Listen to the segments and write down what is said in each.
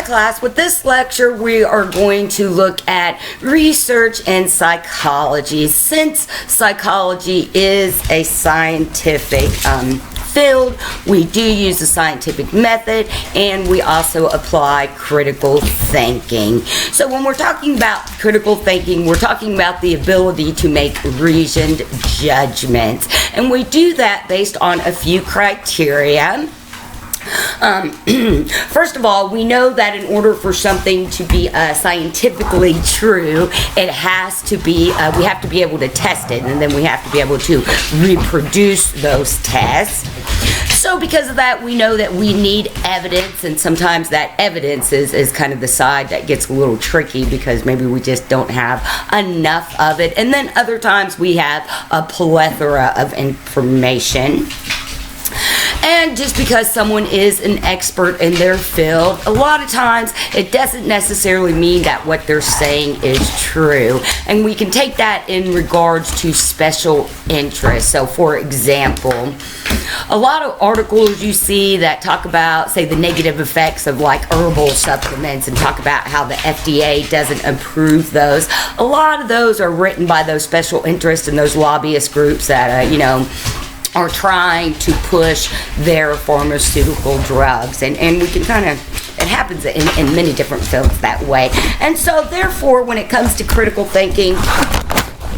class, with this lecture we are going to look at research in psychology. Since psychology is a scientific field, we do use the scientific method, and we also apply critical thinking. So when we're talking about critical thinking, we're talking about the ability to make reasoned judgments, and we do that based on a few criteria. First of all, we know that in order for something to be scientifically true, it has to be, we have to be able to test it, and then we have to be able to reproduce those tests. So because of that, we know that we need evidence, and sometimes that evidence is kind of the side that gets a little tricky because maybe we just don't have enough of it. And then other times we have a plethora of information. And just because someone is an expert in their field, a lot of times it doesn't necessarily mean that what they're saying is true. And we can take that in regards to special interests. So for example, a lot of articles you see that talk about, say, the negative effects of like herbal supplements and talk about how the FDA doesn't approve those. A lot of those are written by those special interests and those lobbyist groups that, are trying to push their pharmaceutical drugs, and we can kind of, it happens in many different fields that way. And so therefore, when it comes to critical thinking,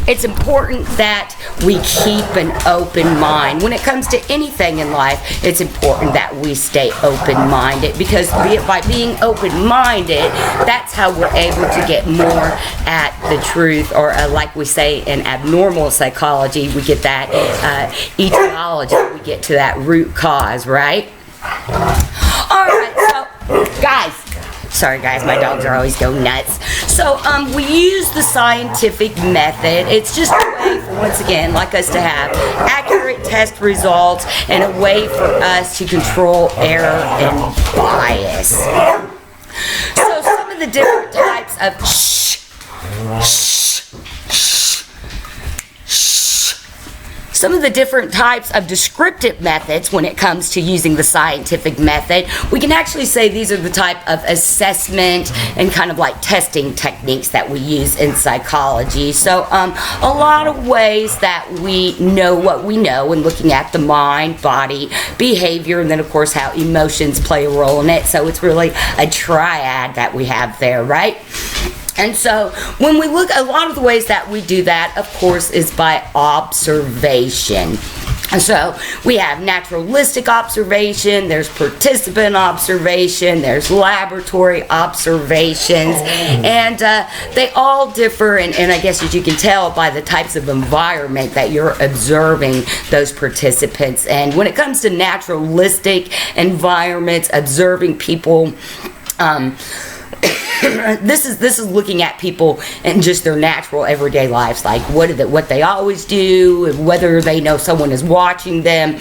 it's important that we keep an open mind. When it comes to anything in life, it's important that we stay open-minded, because by being open-minded, that's how we're able to get more at the truth, or like we say in abnormal psychology, we get that etiology, we get to that root cause, right? Alright, so guys, sorry guys, my dogs are always going nuts. So we use the scientific method. It's just a way for, once again, like us to have accurate test results and a way for us to control error and bias. So some of the different types of some of the different types of descriptive methods when it comes to using the scientific method, we can actually say these are the type of assessment and kind of like testing techniques that we use in psychology. So a lot of ways that we know what we know in looking at the mind, body, behavior, and then of course how emotions play a role in it. So it's really a triad that we have there, right? And so when we look, a lot of the ways that we do that, of course, is by observation. So we have naturalistic observation, there's participant observation, there's laboratory observations, and they all differ, and I guess as you can tell by the types of environment that you're observing those participants. And when it comes to naturalistic environments, observing people, this is looking at people and just their natural everyday lives, like what they always do, whether they know someone is watching them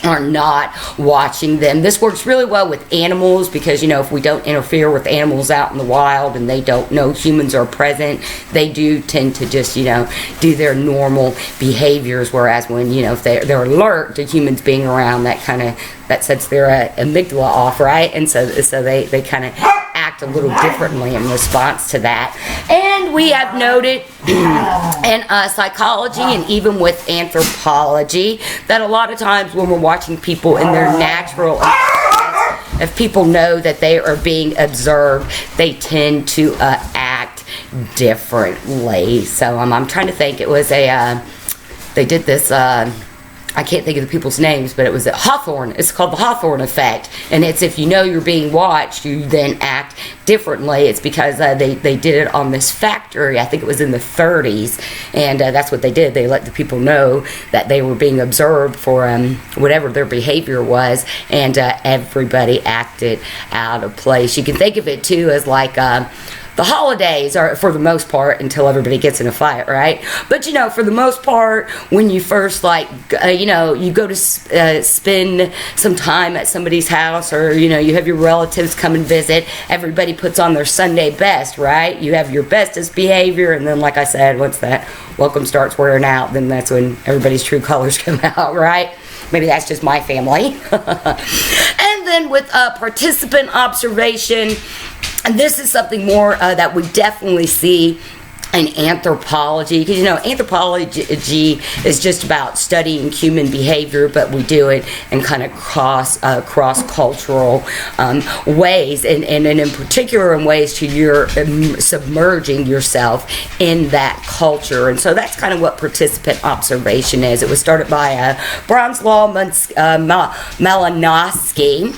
or not watching them. This works really well with animals because, if we don't interfere with animals out in the wild and they don't know humans are present, they do tend to just, do their normal behaviors, whereas when, if they're alert to humans being around, that sets their amygdala off, right? And so they kind of act a little differently in response to that. And we have noted in psychology and even with anthropology that a lot of times when we're watching people in their natural environments, if people know that they are being observed, they tend to act differently. So I'm trying to think, it was they did this, I can't think of the people's names, but it was at Hawthorne. It's called the Hawthorne effect, and it's if you know you're being watched, you then act differently. It's because they did it on this factory. I think it was in the 30s, and that's what they did. They let the people know that they were being observed for whatever their behavior was, and everybody acted out of place. You can think of it too as like the holidays are, for the most part, until everybody gets in a fight, right? But, for the most part, when you first, you go to spend some time at somebody's house, or, you have your relatives come and visit, everybody puts on their Sunday best, right? You have your bestest behavior, and then, like I said, once that welcome starts wearing out, then that's when everybody's true colors come out, right? Maybe that's just my family. And then with participant observation, and this is something more that we definitely see in anthropology, because anthropology is just about studying human behavior, but we do it in kind of cross-cultural ways, and in particular in ways to you're submerging yourself in that culture. And so that's kind of what participant observation is. It was started by Bronislaw Malinowski,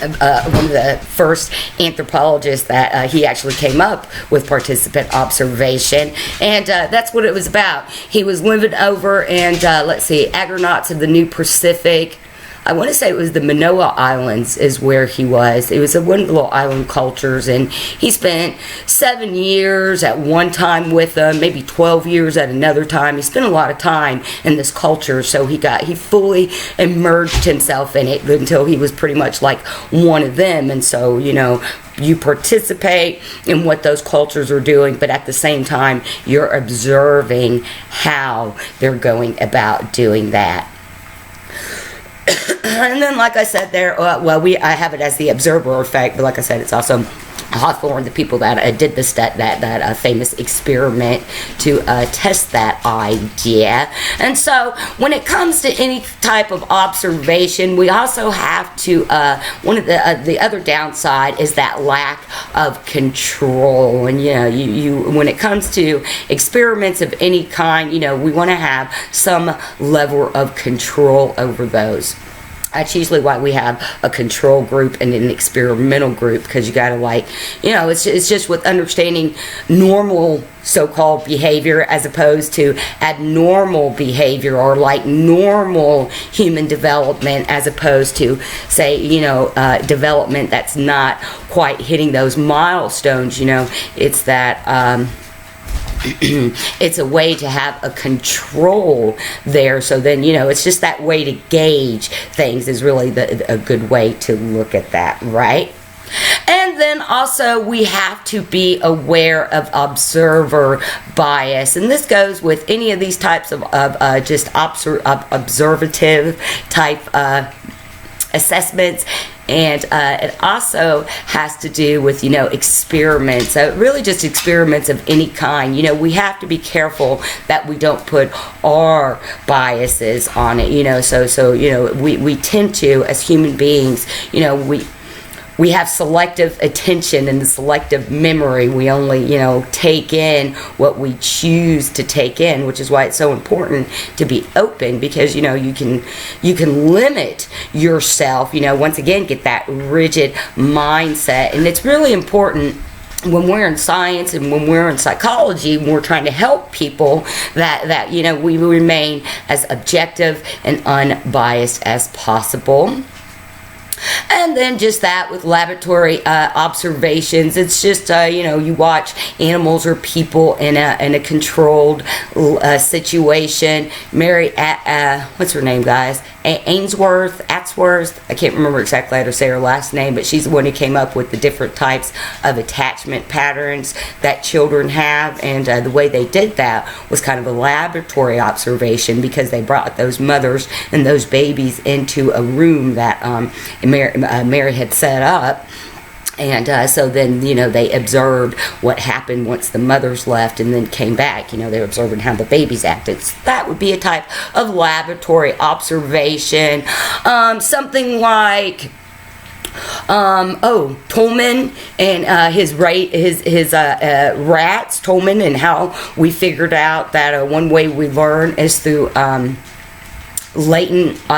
one of the first anthropologists that he actually came up with participant observation, and that's what it was about. He was living over and agronauts of the New Pacific. I want to say it was the Manoa Islands is where he was. It was one of the little island cultures, and he spent 7 years at one time with them, maybe 12 years at another time. He spent a lot of time in this culture, so he fully immersed himself in it until he was pretty much like one of them. And so, you participate in what those cultures are doing, but at the same time, you're observing how they're going about doing that. And then, like I said there, I have it as the observer effect, but like I said, it's also Hawthorne, the people that did that famous experiment to test that idea. And so, when it comes to any type of observation, we also have to, one of the other downside is that lack of control. And you when it comes to experiments of any kind, we want to have some level of control over those. That's usually why we have a control group and an experimental group, because you gotta it's just with understanding normal so-called behavior as opposed to abnormal behavior, or like normal human development as opposed to, say, development that's not quite hitting those milestones. It's that it's a way to have a control there. So then, it's just that way to gauge things is really a good way to look at that, right? And then also we have to be aware of observer bias, and this goes with any of these types of just observative type assessments. And it also has to do with, experiments. Really just experiments of any kind. We have to be careful that we don't put our biases on it, So we tend to, as human beings, we have selective attention and selective memory. We only, take in what we choose to take in, which is why it's so important to be open, because, you can limit yourself, once again, get that rigid mindset. And it's really important when we're in science and when we're in psychology, when we're trying to help people, that we remain as objective and unbiased as possible. And then just that with laboratory observations, it's just you watch animals or people in a controlled situation. Mary, what's her name, guys? Ainsworth, I can't remember exactly how to say her last name, but she's the one who came up with the different types of attachment patterns that children have, and the way they did that was kind of a laboratory observation, because they brought those mothers and those babies into a room that Mary had set up. And so then, they observed what happened once the mothers left and then came back. They were observing how the babies acted. So that would be a type of laboratory observation. Something like Tolman and his rats, Tolman, and how we figured out that one way we learn is through latent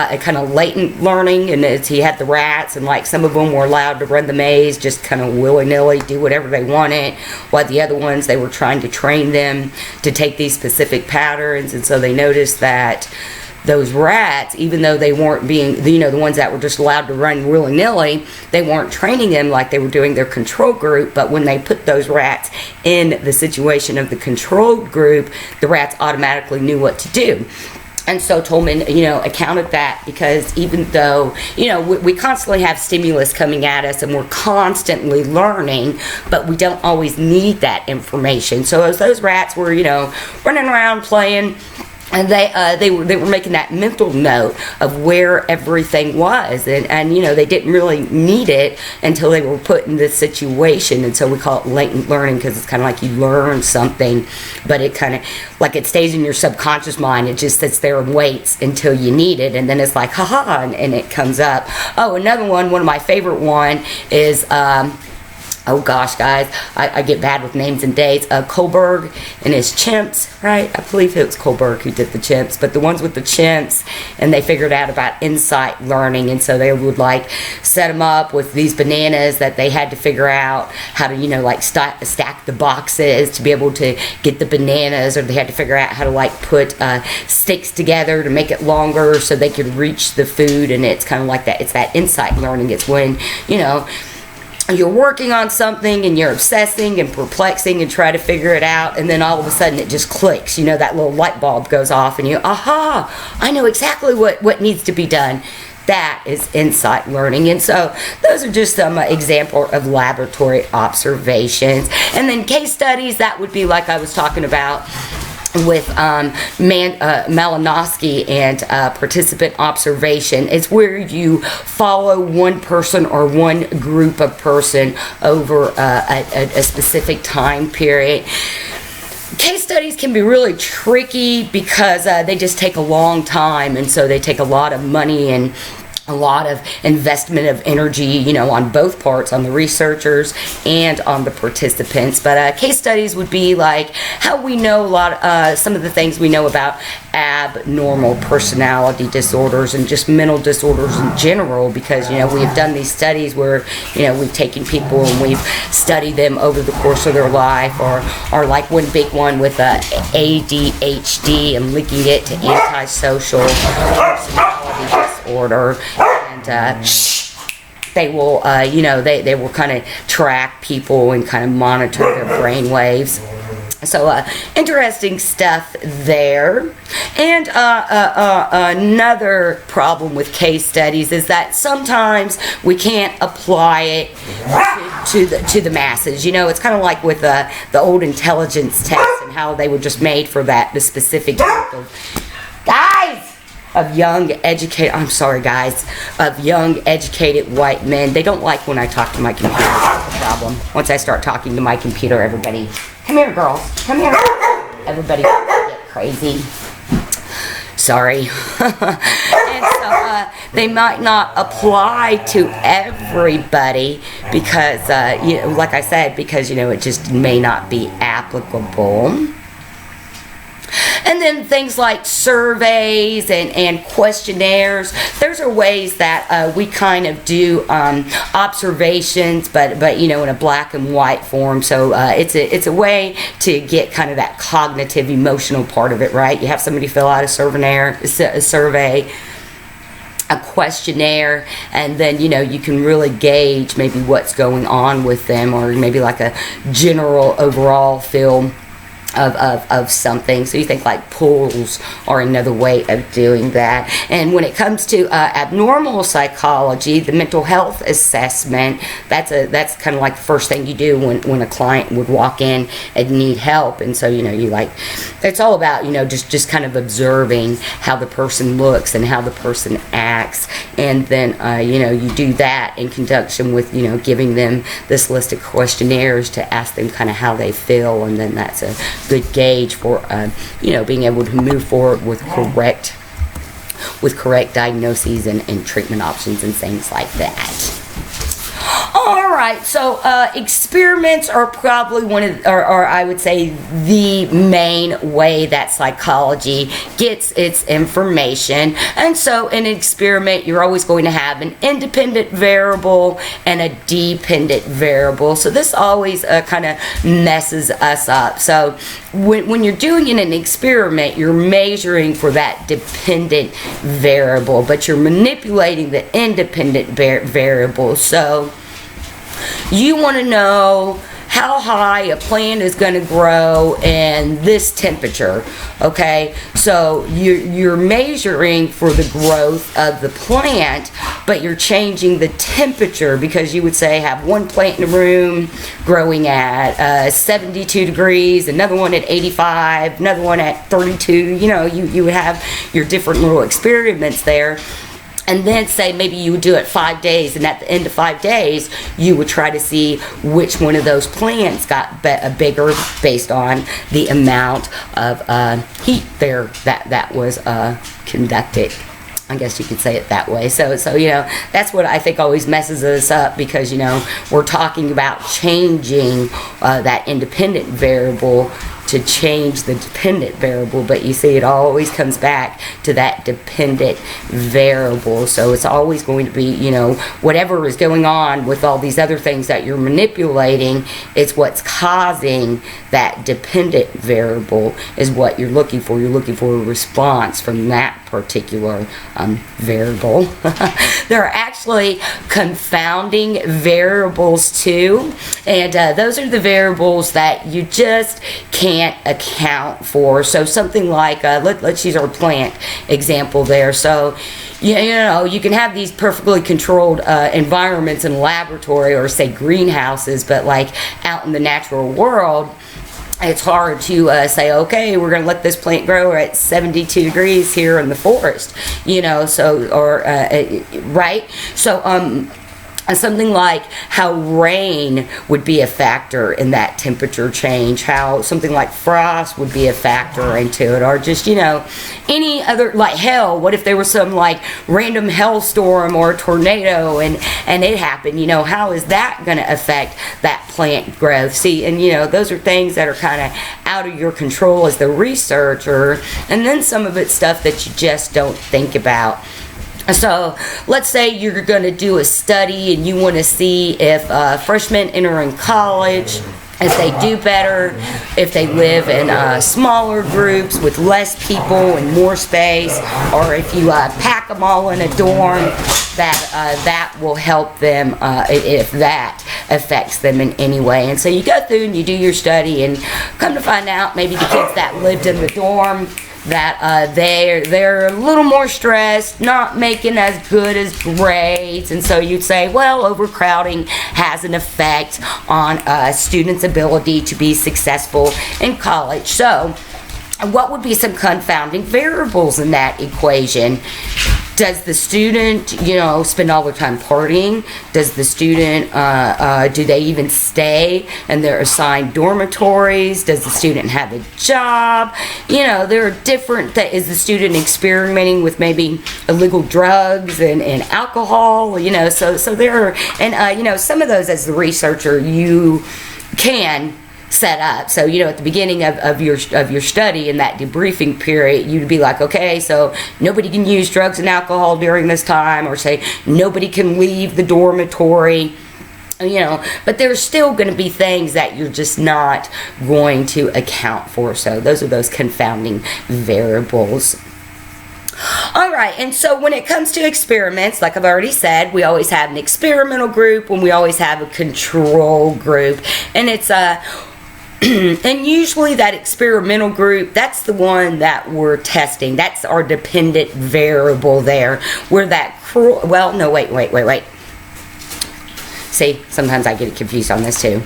learning, and he had the rats, and like some of them were allowed to run the maze just kind of willy-nilly, do whatever they wanted, while the other ones, they were trying to train them to take these specific patterns. And so they noticed that those rats, even though they weren't being, the ones that were just allowed to run willy-nilly, they weren't training them like they were doing their control group. But when they put those rats in the situation of the controlled group, the rats automatically knew what to do. And so Tolman, accounted that, because even though, we constantly have stimulus coming at us and we're constantly learning, but we don't always need that information. So as those rats were, running around playing and they were making that mental note of where everything was, and you know, they didn't really need it until they were put in this situation. And so we call it latent learning, because it's kind of like you learn something, but it kind of like it stays in your subconscious mind. It just sits there and waits until you need it, and then it's like haha, and it comes up. Oh, another one of my favorite one is oh gosh, guys, I get bad with names and dates. Kohlberg and his chimps, right? I believe it was Kohlberg who did the chimps, but the ones with the chimps, and they figured out about insight learning, and so they would like set them up with these bananas that they had to figure out how to, you know, like stack the boxes to be able to get the bananas, or they had to figure out how to like put sticks together to make it longer so they could reach the food. And it's kind of like that. It's that insight learning. It's when, you know, you're working on something and you're obsessing and perplexing and try to figure it out, and then all of a sudden it just clicks, you know, that little light bulb goes off, and you, aha, I know exactly what needs to be done. That is insight learning. And so those are just some example of laboratory observations. And then case studies, that would be like I was talking about with Malinowski and participant observation. It's where you follow one person or one group of person over a specific time period. Case studies can be really tricky because they just take a long time, and so they take a lot of money and a lot of investment of energy, you know, on both parts, on the researchers and on the participants. But case studies would be like how we know some of the things we know about abnormal personality disorders and just mental disorders in general, because, you know, we've done these studies where, you know, we've taken people and we've studied them over the course of their life, or like one big one with ADHD and linking it to antisocial personality disorder. And they will, you know, they will kind of track people and kind of monitor their brain waves. So interesting stuff there. And another problem with case studies is that sometimes we can't apply it to the masses. You know, it's kind of like with the old intelligence test and how they were just made for the specific group of guys. Of young, educated, I'm sorry guys, of young, educated white men. They don't like when I talk to my computer. That's the problem. Once I start talking to my computer, everybody, come here girls, come here. Everybody get crazy. Sorry. And so they might not apply to everybody because, you know, like I said, because, you know, it just may not be applicable. And then things like surveys and questionnaires. Those are ways that we kind of do observations, but you know, in a black and white form. So it's a way to get kind of that cognitive, emotional part of it, right? You have somebody fill out a survey, a questionnaire, and then, you know, you can really gauge maybe what's going on with them, or maybe like a general overall feel of something. So you think like polls are another way of doing that. And when it comes to abnormal psychology, the mental health assessment, that's kind of like the first thing you do when a client would walk in and need help. And so, you know, you like, it's all about, you know, just kind of observing how the person looks and how the person acts. And then you know, you do that in conjunction with, you know, giving them this list of questionnaires to ask them kind of how they feel, and then that's a good gauge for you know, being able to move forward with correct diagnoses and treatment options and things like that. Alright, so experiments are probably one of, or I would say the main way that psychology gets its information. And so in an experiment, you're always going to have an independent variable and a dependent variable. So this always kind of messes us up. So when you're doing an experiment, you're measuring for that dependent variable, but you're manipulating the independent variable. So you want to know how high a plant is going to grow in this temperature, okay? So you're measuring for the growth of the plant, but you're changing the temperature, because you would say have one plant in a room growing at 72 degrees, another one at 85, another one at 32. You know, you would have your different little experiments there. And then say maybe you would do it 5 days, and at the end of 5 days you would try to see which one of those plants got bigger based on the amount of heat there that was conducted. I guess you could say it that way. So you know, that's what I think always messes us up, because you know, we're talking about changing that independent variable to change the dependent variable, but you see, it always comes back to that dependent variable. So it's always going to be, you know, whatever is going on with all these other things that you're manipulating, it's what's causing that dependent variable is what you're looking for. You're looking for a response from that particular variable. There are actually confounding variables too, and those are the variables that you just can't account for. So something like let's use our plant example there. So you know, you can have these perfectly controlled environments in a laboratory, or say greenhouses, but like out in the natural world, it's hard to say, okay, we're going to let this plant grow at 72 degrees here in the forest, you know, so, or, right? So, something like how rain would be a factor in that temperature change, how something like frost would be a factor into it, or just, you know, any other, like hell, what if there was some like random hailstorm or a tornado and it happened, you know, how is that going to affect that plant growth? See, and you know, those are things that are kind of out of your control as the researcher, and then some of it's stuff that you just don't think about. So let's say you're going to do a study and you want to see if freshmen entering college, if they do better, if they live in smaller groups with less people and more space, or if you pack them all in a dorm, that will help them if that affects them in any way. And so you go through and you do your study, and come to find out maybe the kids that lived in the dorm, that they're a little more stressed, not making as good as grades, and so you'd say, well, overcrowding has an effect on students' ability to be successful in college. So what would be some confounding variables in that equation? Does the student, you know, spend all their time partying? Does the student, do they even stay in their assigned dormitories? Does the student have a job? You know, there are different, is the student experimenting with maybe illegal drugs and alcohol? You know, so there are, and you know, some of those as the researcher you can set up. So, you know, at the beginning of your study, in that debriefing period, you'd be like, okay, so nobody can use drugs and alcohol during this time, or say nobody can leave the dormitory, you know, but there's still going to be things that you're just not going to account for. So those are those confounding variables. All right, and so when it comes to experiments, like I've already said, we always have an experimental group and we always have a control group, and it's and usually that experimental group, that's the one that we're testing. That's our dependent variable there. Where that well, no, wait. See, sometimes I get confused on this too.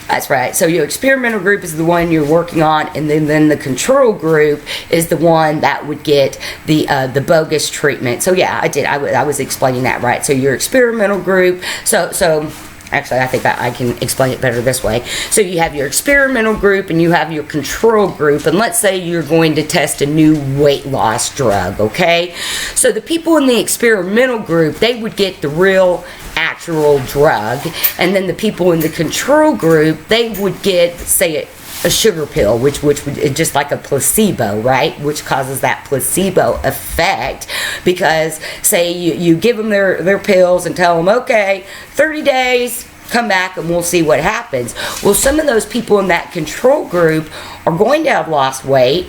That's right. So your experimental group is the one you're working on, and then the control group is the one that would get the bogus treatment. So yeah, I was explaining that right. So your experimental group. So actually, I think I can explain it better this way. So you have your experimental group and you have your control group, and let's say you're going to test a new weight loss drug, okay? So the people in the experimental group, they would get the real actual drug, and then the people in the control group, they would get, say, a sugar pill, which would just like a placebo, right? Which causes that placebo effect, because say you give them their pills and tell them, okay, 30 days, come back and we'll see what happens. Well, some of those people in that control group are going to have lost weight,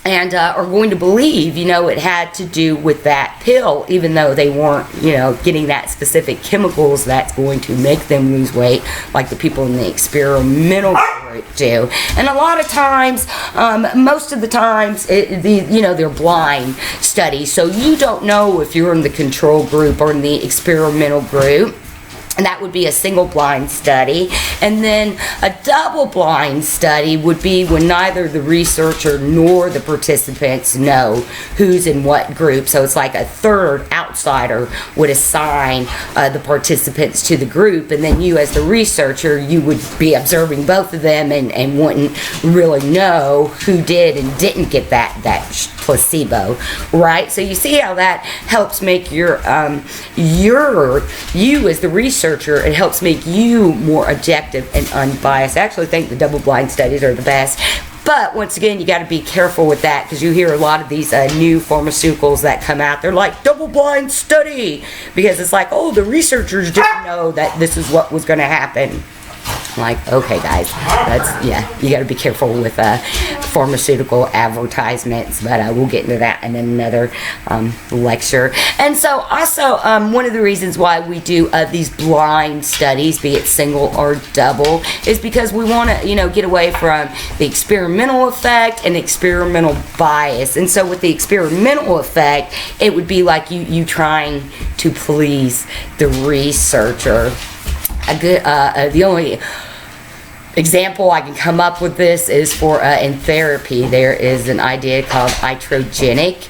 and are going to believe, it had to do with that pill, even though they weren't, getting that specific chemicals that's going to make them lose weight, like the people in the experimental group do. And a lot of times, most of the times, they're blind studies, so you don't know if you're in the control group or in the experimental group. And that would be a single blind study. And then a double blind study would be when neither the researcher nor the participants know who's in what group. So it's like a third outsider would assign the participants to the group. And then you, as the researcher, you would be observing both of them and wouldn't really know who did and didn't get that placebo, right? So you see how that helps make you as the researcher, it helps make you more objective and unbiased. I actually think the double-blind studies are the best. But once again, you got to be careful with that, because you hear a lot of these new pharmaceuticals that come out. They're like, double-blind study, because it's like, oh, the researchers didn't know that this is what was going to happen. Like, okay, guys, you got to be careful with pharmaceutical advertisements, but we'll get into that in another lecture. And so also, one of the reasons why we do these blind studies, be it single or double, is because we want to, get away from the experimental effect and experimental bias. And so with the experimental effect, it would be like you trying to please the researcher. The only example I can come up with this is for in therapy. There is an idea called iatrogenic,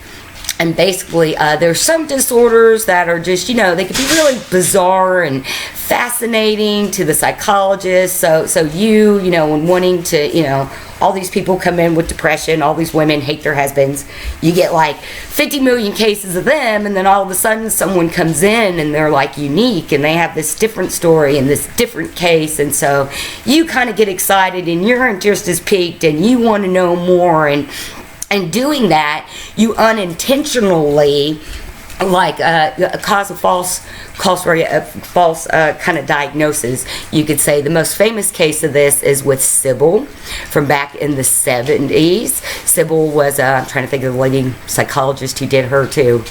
and basically there's some disorders that are just, they can be really bizarre and fascinating to the psychologist. So you, when wanting to, all these people come in with depression, all these women hate their husbands, you get like 50 million cases of them, and then all of a sudden someone comes in and they're like unique and they have this different story and this different case, and so you kind of get excited and your interest is piqued and you want to know more, and doing that, you unintentionally cause a false kind of diagnosis, you could say. The most famous case of this is with Sybil from back in the 70s. Sybil was, I'm trying to think of the lady psychologist who did her too.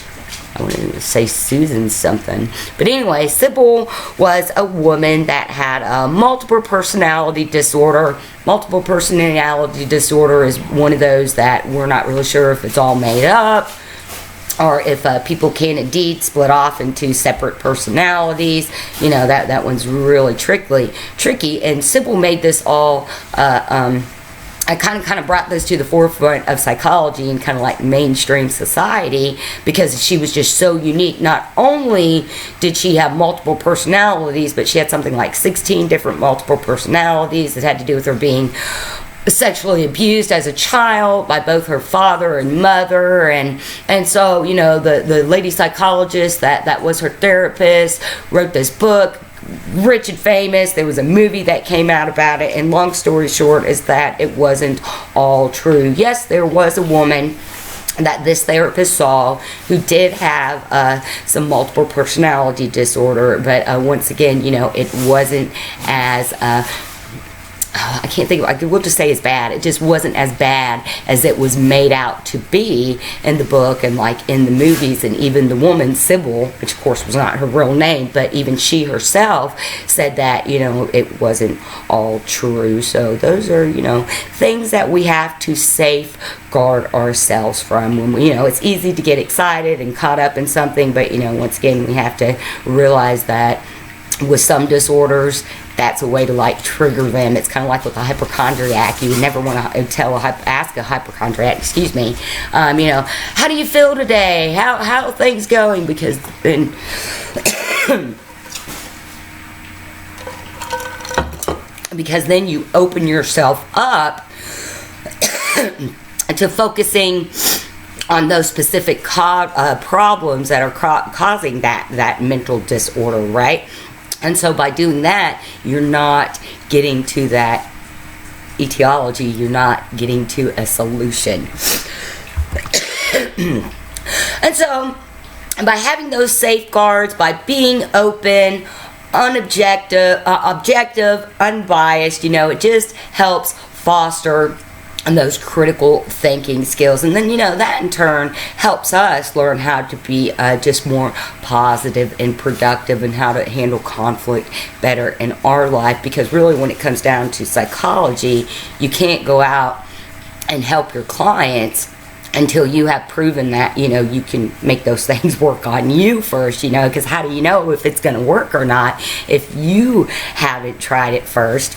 I want to say Susan something. But anyway, Sybil was a woman that had a multiple personality disorder. Multiple personality disorder is one of those that we're not really sure if it's all made up, or if people can indeed split off into separate personalities. That one's really tricky. And Sybil made this all, I kind of brought this to the forefront of psychology and kind of like mainstream society, because she was just so unique. Not only did she have multiple personalities, but she had something like 16 different multiple personalities. It had to do with her being sexually abused as a child by both her father and mother, and so the lady psychologist that was her therapist wrote this book, rich and famous. There was a movie that came out about it, and long story short is that it wasn't all true. Yes, there was a woman that this therapist saw who did have some multiple personality disorder, but once again, it wasn't as I can't think of, we'll just say it's bad. It just wasn't as bad as it was made out to be in the book and like in the movies. And even the woman, Sybil, which of course was not her real name, but even she herself said that, it wasn't all true. So those are, things that we have to safeguard ourselves from. When we, it's easy to get excited and caught up in something, but, once again, we have to realize that with some disorders, that's a way to like trigger them. It's kind of like with a hypochondriac. You would never want to ask a hypochondriac, how do you feel today? How are things going? Because then you open yourself up to focusing on those specific problems that are causing that mental disorder, right? And so by doing that, you're not getting to that etiology, you're not getting to a solution. And so by having those safeguards, by being open, objective, unbiased, it just helps foster and those critical thinking skills. And then, that in turn helps us learn how to be just more positive and productive, and how to handle conflict better in our life. Because really, when it comes down to psychology, you can't go out and help your clients until you have proven that, you can make those things work on you first, because how do you know if it's going to work or not if you haven't tried it first?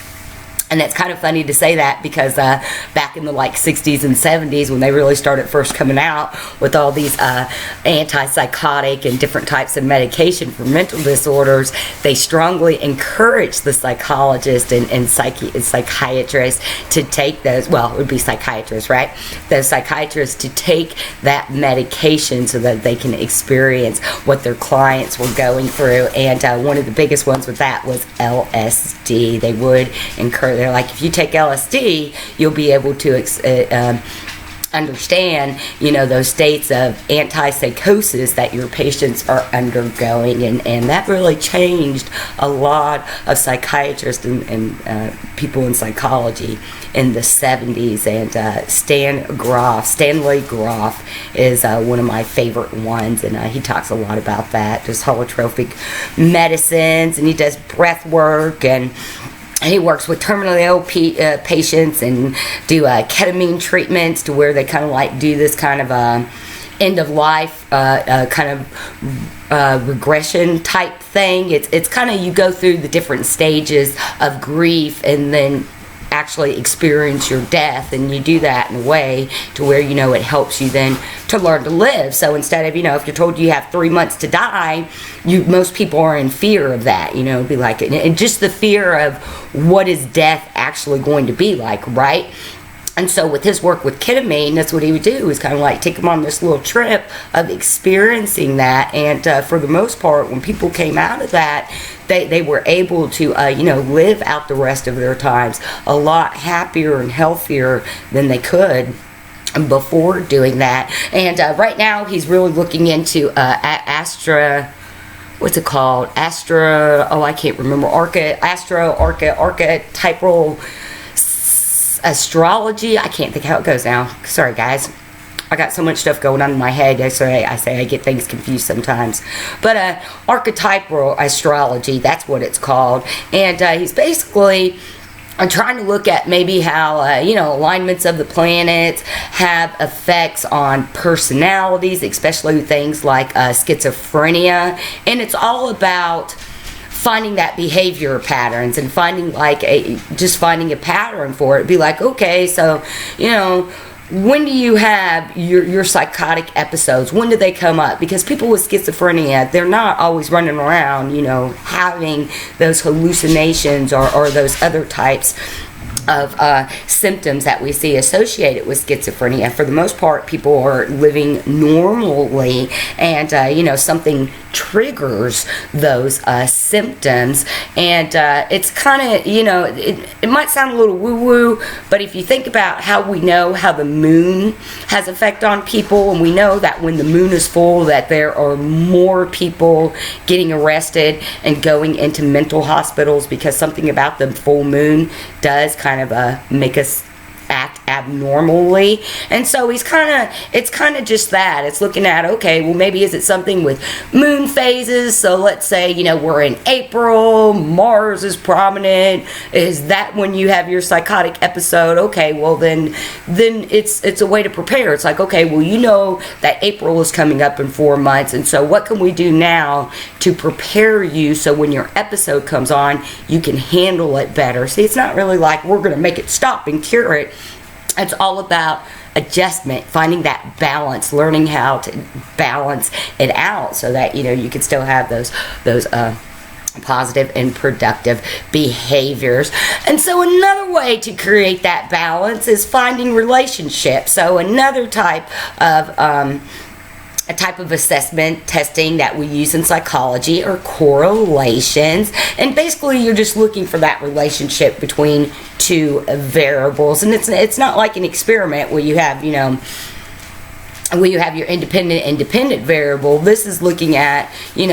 And it's kind of funny to say that, because back in the 60s and 70s, when they really started first coming out with all these antipsychotic and different types of medication for mental disorders, they strongly encouraged the psychologists and psychiatrists to take those, it would be psychiatrists, right? Those psychiatrists to take that medication so that they can experience what their clients were going through. And one of the biggest ones with that was LSD. They would encourage, they're like, if you take LSD, you'll be able to understand, those states of antipsychosis that your patients are undergoing. And that really changed a lot of psychiatrists and people in psychology in the 70s. And Stanley Groff is one of my favorite ones, and he talks a lot about that, just holotropic medicines, and he does breath work, and he works with terminally ill patients and do ketamine treatments, to where they kind of do this kind of end of life regression type thing. It's kind of, you go through the different stages of grief and then actually experience your death, and you do that in a way to where it helps you then to learn to live. So instead of if you're told you have 3 months to die, most people are in fear of that, be like, and just the fear of what is death actually going to be like, right? And so with his work with ketamine, that's what he would do, is kind of take them on this little trip of experiencing that. And for the most part, when people came out of that, they were able to, live out the rest of their times a lot happier and healthier than they could before doing that. And right now, he's really looking into archetypal astrology. I can't think how it goes now. Sorry, guys. I got so much stuff going on in my head. I say I get things confused sometimes. But archetypal astrology, that's what it's called. And he's basically trying to look at maybe how, alignments of the planets have effects on personalities, especially things like schizophrenia. And it's all about finding that behavior patterns and finding finding a pattern for it. Be like, okay, so, when do you have your psychotic episodes? When do they come up? Because people with schizophrenia, they're not always running around, having those hallucinations or those other types of symptoms that we see associated with schizophrenia. For the most part, people are living normally, and something triggers those symptoms. And it's kind of, it might sound a little woo-woo, but if you think about how we know how the moon has effect on people, and we know that when the moon is full, that there are more people getting arrested and going into mental hospitals, because something about the full moon does kind of make us act abnormally. And so it's kind of just that. It's looking at, okay, well, maybe is it something with moon phases? So let's say, we're in April, Mars is prominent. Is that when you have your psychotic episode? Okay, well then it's a way to prepare. It's like, okay, well, that April is coming up in 4 months, and so what can we do now to prepare you so when your episode comes on, you can handle it better? See, it's not really like we're going to make it stop and cure it. It's all about adjustment, finding that balance, learning how to balance it out so that you can still have those positive and productive behaviors. And so another way to create that balance is finding relationships. So another type of assessment testing that we use in psychology are correlations. And basically you're just looking for that relationship between two variables. And it's not like an experiment where you have, where you have your independent variable. This is looking at, if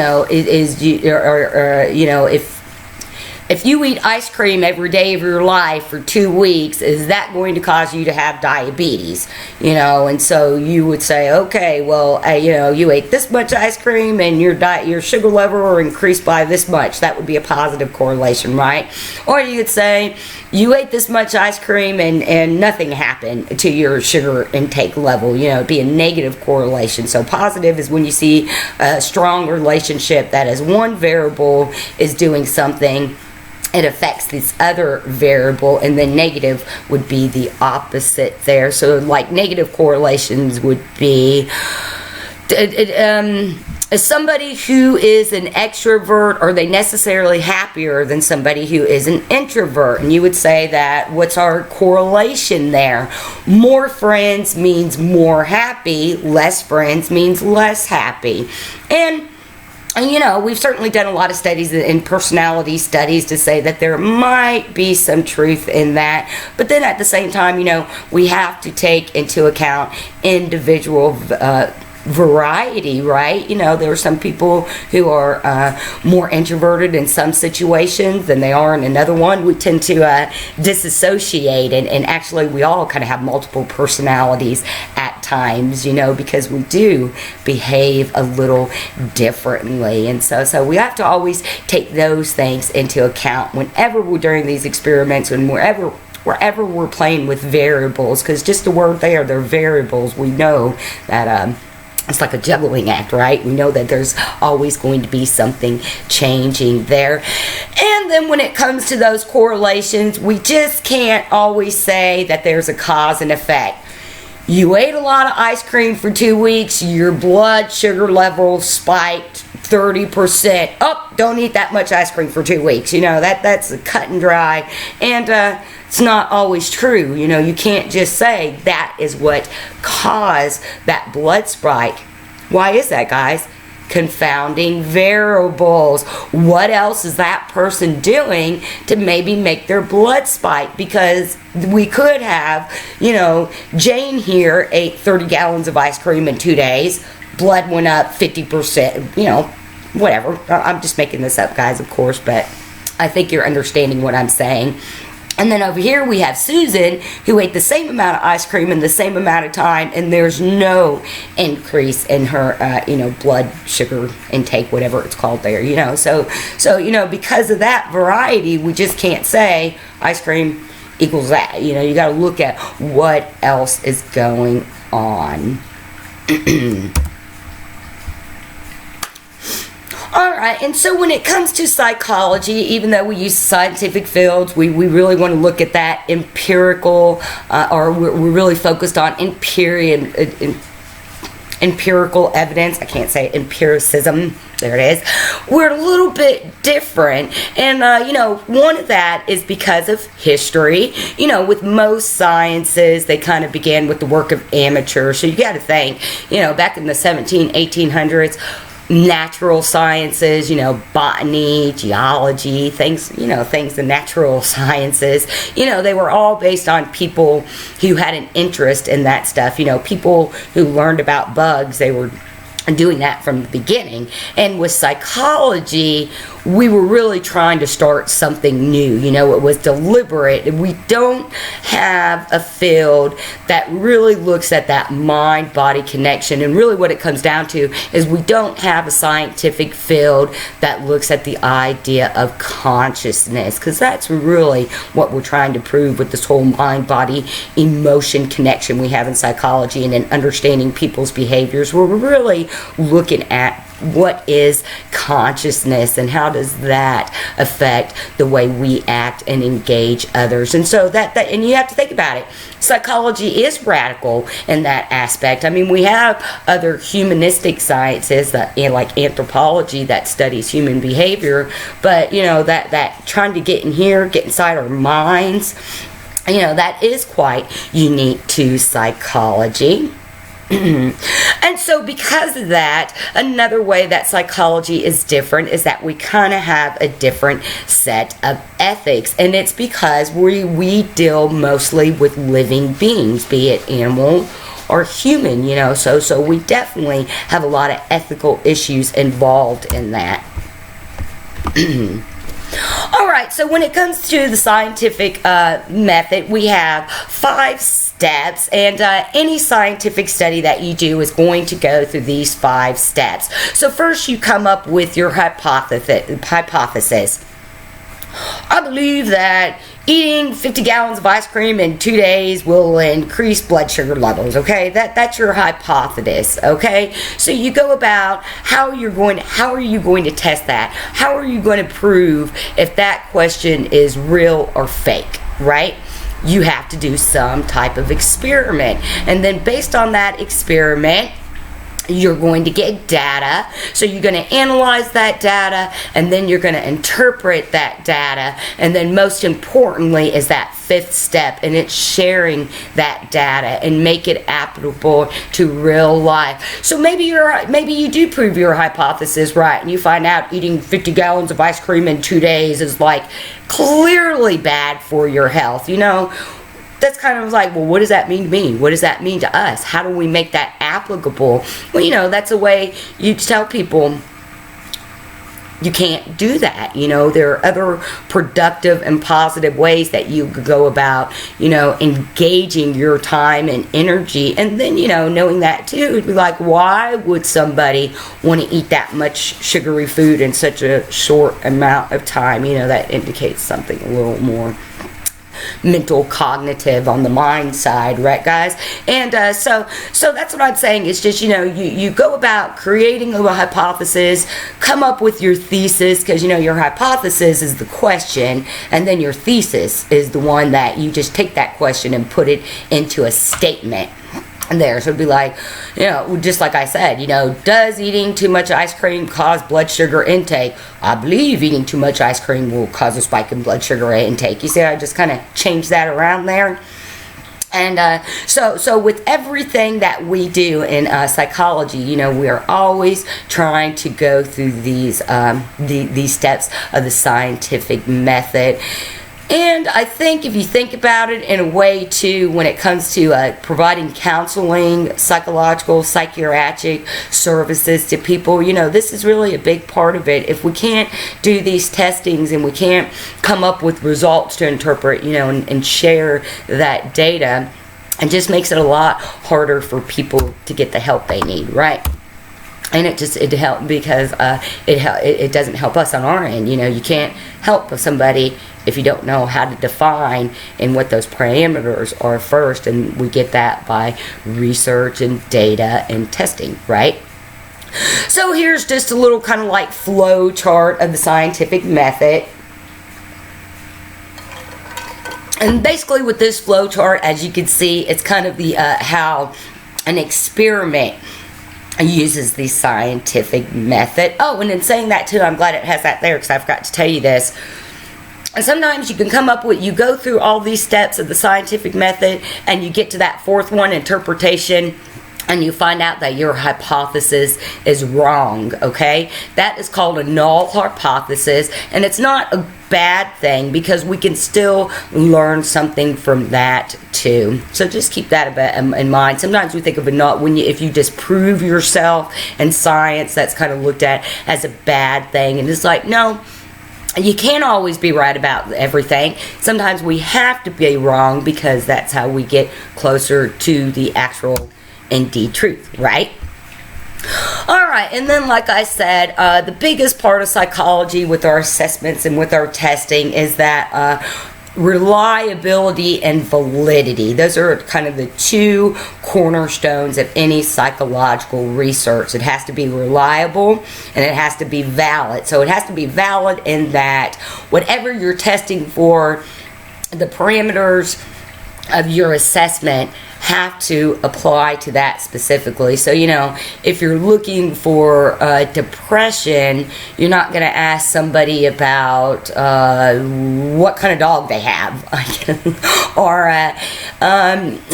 if you eat ice cream every day of your life for 2 weeks, is that going to cause you to have diabetes? You know, and so you would say, okay, well, you know, you ate this much ice cream and your sugar level are increased by this much. That would be a positive correlation, right? Or you could say, you ate this much ice cream and nothing happened to your sugar intake level. You know, it'd be a negative correlation. So positive is when you see a strong relationship that as one variable is doing something, it affects this other variable, and then negative would be the opposite there. So like negative correlations would be as somebody who is an extrovert, are they necessarily happier than somebody who is an introvert? And you would say that, what's our correlation there? More friends means more happy, less friends means less happy. And you know, we've certainly done a lot of studies in personality studies to say that there might be some truth in that. But then at the same time, you know, we have to take into account individual variety, right? You know, there are some people who are more introverted in some situations than they are in another one. We tend to disassociate, and actually we all kind of have multiple personalities at times, you know, because we do behave a little differently. And so we have to always take those things into account whenever we're doing these experiments and wherever we're playing with variables, because just the word there, they're variables. We know that it's like a juggling act, right? We know that there's always going to be something changing there. And then when it comes to those correlations, we just can't always say that there's a cause and effect. You ate a lot of ice cream for 2 weeks, your blood sugar level spiked 30%. Oh, don't eat that much ice cream for 2 weeks. You know, that's cut and dry. And it's not always true. You know, you can't just say that is what caused that blood spike. Why is that, guys? Confounding variables. What else is that person doing to maybe make their blood spike? Because we could have, you know, Jane here ate 30 gallons of ice cream in 2 days. Blood went up 50%, you know, whatever. I'm just making this up, guys, of course, but I think you're understanding what I'm saying. And then over here we have Susan, who ate the same amount of ice cream in the same amount of time, and there's no increase in her, you know, blood sugar intake, whatever it's called there, you know. So, you know, because of that variety, we just can't say ice cream equals that. You know, you got to look at what else is going on. Alright, and so when it comes to psychology, even though we use scientific fields, we really want to look at that empirical, or we're really focused on empirical evidence. I can't say empiricism. There it is. We're a little bit different, and you know, one of that is because of history. You know, with most sciences, they kind of began with the work of amateurs. So you got to think, you know, back in the 1800s, natural sciences, you know, botany, geology, things, you know, things, the natural sciences, you know, they were all based on people who had an interest in that stuff. You know, people who learned about bugs, they were doing that from the beginning. And with psychology, we were really trying to start something new. You know, it was deliberate. We don't have a field that really looks at that mind-body connection. And really what it comes down to is we don't have a scientific field that looks at the idea of consciousness, because that's really what we're trying to prove with this whole mind-body emotion connection we have in psychology, and in understanding people's behaviors. We're really looking at what is consciousness and how does that affect the way we act and engage others. And so that and you have to think about it. Psychology is radical in that aspect. I mean, we have other humanistic sciences that, like anthropology, that studies human behavior, but you know, that trying to get in here, get inside our minds, you know, that is quite unique to psychology. And so because of that, another way that psychology is different is that we kind of have a different set of ethics, and it's because we deal mostly with living beings, be it animal or human, you know, so we definitely have a lot of ethical issues involved in that. Alright, right, so when it comes to the scientific method, we have 5 steps, and any scientific study that you do is going to go through these 5 steps. So first you come up with your hypothesis. I believe that eating 50 gallons of ice cream in 2 days will increase blood sugar levels, okay? That's your hypothesis, okay? So you go about how are you going to test that? How are you going to prove if that question is real or fake, right? You have to do some type of experiment. And then based on that experiment, you're going to get data. So you're going to analyze that data, and then you're going to interpret that data, and then most importantly is that 5th step, and it's sharing that data and make it applicable to real life. So maybe you do prove your hypothesis right, and you find out eating 50 gallons of ice cream in 2 days is like clearly bad for your health, you know. That's kind of like, well, what does that mean to me? What does that mean to us? How do we make that applicable? Well, you know, that's a way you tell people you can't do that. You know, there are other productive and positive ways that you could go about, you know, engaging your time and energy. And then, you know, knowing that too, it'd be like, why would somebody want to eat that much sugary food in such a short amount of time? You know, that indicates something a little more mental, cognitive on the mind side, right, guys? And so that's what I'm saying. It's just, you know, you go about creating a hypothesis, come up with your thesis, because, you know, your hypothesis is the question, and then your thesis is the one that you just take that question and put it into a statement there. So it'd be like, you know, just like I said, you know, does eating too much ice cream cause blood sugar intake? I believe eating too much ice cream will cause a spike in blood sugar intake. You see, I just kind of changed that around there. And so with everything that we do in psychology, you know, we are always trying to go through these steps of the scientific method. And I think if you think about it in a way too, when it comes to providing counseling, psychological, psychiatric services to people, you know, this is really a big part of it. If we can't do these testings and we can't come up with results to interpret, you know, and share that data, it just makes it a lot harder for people to get the help they need, right? And it helps because it doesn't help us on our end. You know, you can't help somebody if you don't know how to define and what those parameters are first, and we get that by research and data and testing, right? So here's just a little kind of like flow chart of the scientific method. And basically with this flow chart, as you can see, it's kind of the how an experiment uses the scientific method. Oh, and in saying that too, I'm glad it has that there because I forgot to tell you this. And sometimes you can come up with, you go through all these steps of the scientific method and you get to that 4th one, interpretation, and you find out that your hypothesis is wrong, okay? That is called a null hypothesis, and it's not a bad thing because we can still learn something from that too. So just keep that a bit in mind. Sometimes we think of if you disprove yourself in science, that's kind of looked at as a bad thing, and it's like, no, you can't always be right about everything. Sometimes we have to be wrong because that's how we get closer to the actual indeed truth, right? Alright, and then like I said, the biggest part of psychology with our assessments and with our testing is that reliability and validity. Those are kind of the 2 cornerstones of any psychological research. It has to be reliable and it has to be valid. So it has to be valid in that whatever you're testing for, the parameters of your assessment have to apply to that specifically. So, you know, if you're looking for depression, you're not going to ask somebody about what kind of dog they have. Or,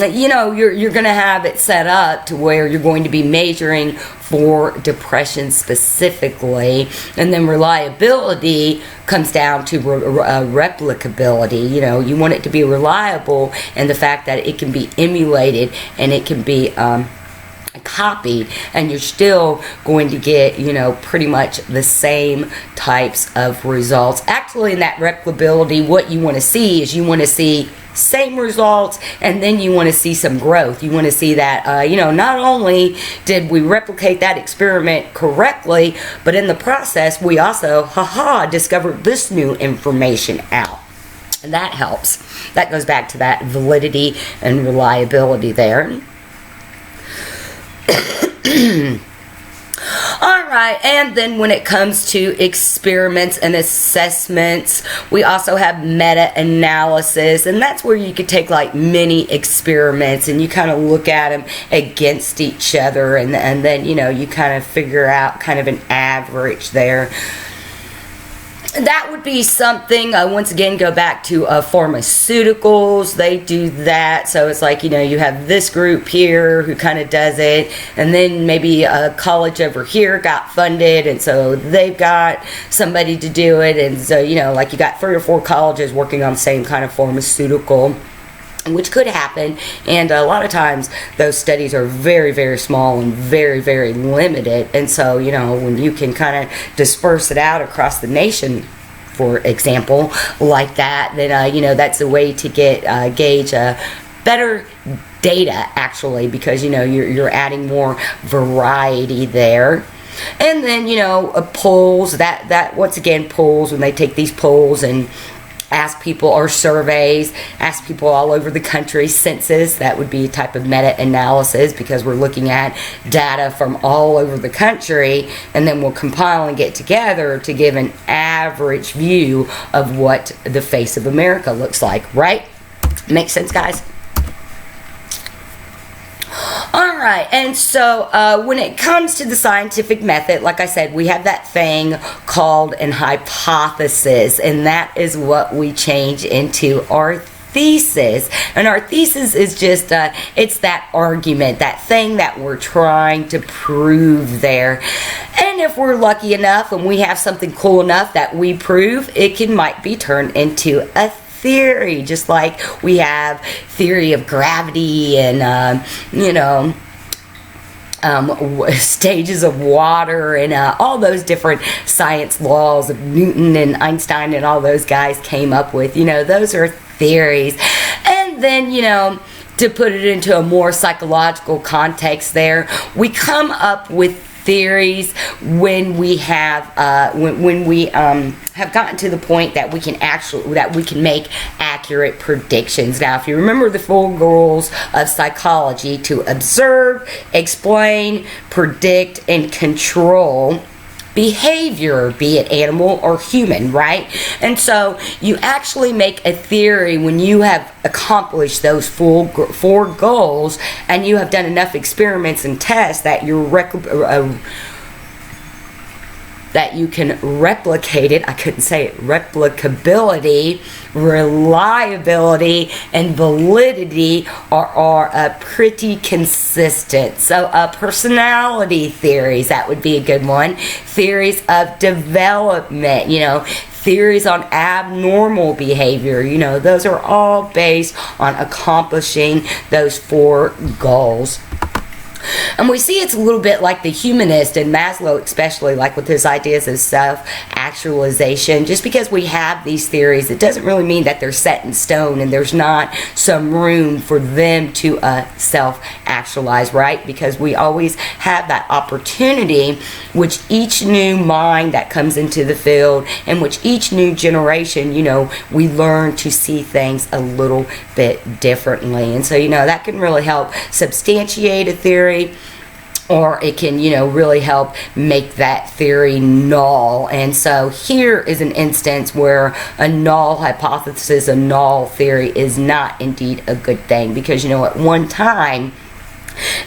you know, you're going to have it set up to where you're going to be measuring for depression specifically. And then reliability comes down to replicability. You know, you want it to be reliable, and the fact that it can be emulated and it can be copied, and you're still going to get, pretty much the same types of results. Actually, in that replicability, what you want to see is you want to see same results, and then you want to see some growth. You want to see that, not only did we replicate that experiment correctly, but in the process, we also, discovered this new information out. And that helps. That goes back to that validity and reliability there. Alright, and then when it comes to experiments and assessments, we also have meta-analysis, and that's where you could take like mini experiments and you kind of look at them against each other, and then you kind of figure out kind of an average there. That would be something, once again, go back to pharmaceuticals. They do that. So it's like, you have this group here who kind of does it. And then maybe a college over here got funded. And so they've got somebody to do it. And so, like you got 3 or 4 colleges working on the same kind of pharmaceutical, which could happen, and a lot of times those studies are very, very small and very, very limited. And so, when you can kind of disperse it out across the nation, for example, like that, then that's a way to gauge better data, actually, because you're adding more variety there. And then polls, that once again, polls, when they take these polls and ask people, or surveys, ask people all over the country, census, that would be a type of meta-analysis, because we're looking at data from all over the country, and then we'll compile and get together to give an average view of what the face of America looks like, right? Makes sense, guys? Alright, and so when it comes to the scientific method, like I said, we have that thing called an hypothesis, and that is what we change into our thesis. And our thesis is just, it's that argument, that thing that we're trying to prove there. And if we're lucky enough and we have something cool enough that we prove, it might be turned into a theory, just like we have theory of gravity and stages of water and all those different science laws of Newton and Einstein and all those guys came up with. Those are theories. And then to put it into a more psychological context there, we come up with theories when we have gotten to the point that we can make accurate predictions. Now, if you remember the 4 goals of psychology: to observe, explain, predict, and control behavior, be it animal or human, right? And so you actually make a theory when you have accomplished those 4 goals, and you have done enough experiments and tests that that you can replicate it. I couldn't say it. Replicability, reliability, and validity are pretty consistent. So personality theories, that would be a good one. Theories of development, theories on abnormal behavior, those are all based on accomplishing those 4 goals. And we see it's a little bit like the humanist and Maslow, especially, like with his ideas of self-actualization. Just because we have these theories, it doesn't really mean that they're set in stone and there's not some room for them to self-actualize, right? Because we always have that opportunity, which each new mind that comes into the field, and which each new generation, we learn to see things a little bit differently. And so, that can really help substantiate a theory, or it can, really help make that theory null. And so here is an instance where a null hypothesis, a null theory is not indeed a good thing, because, at one time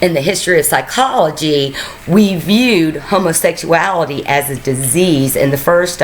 in the history of psychology, we viewed homosexuality as a disease. In the first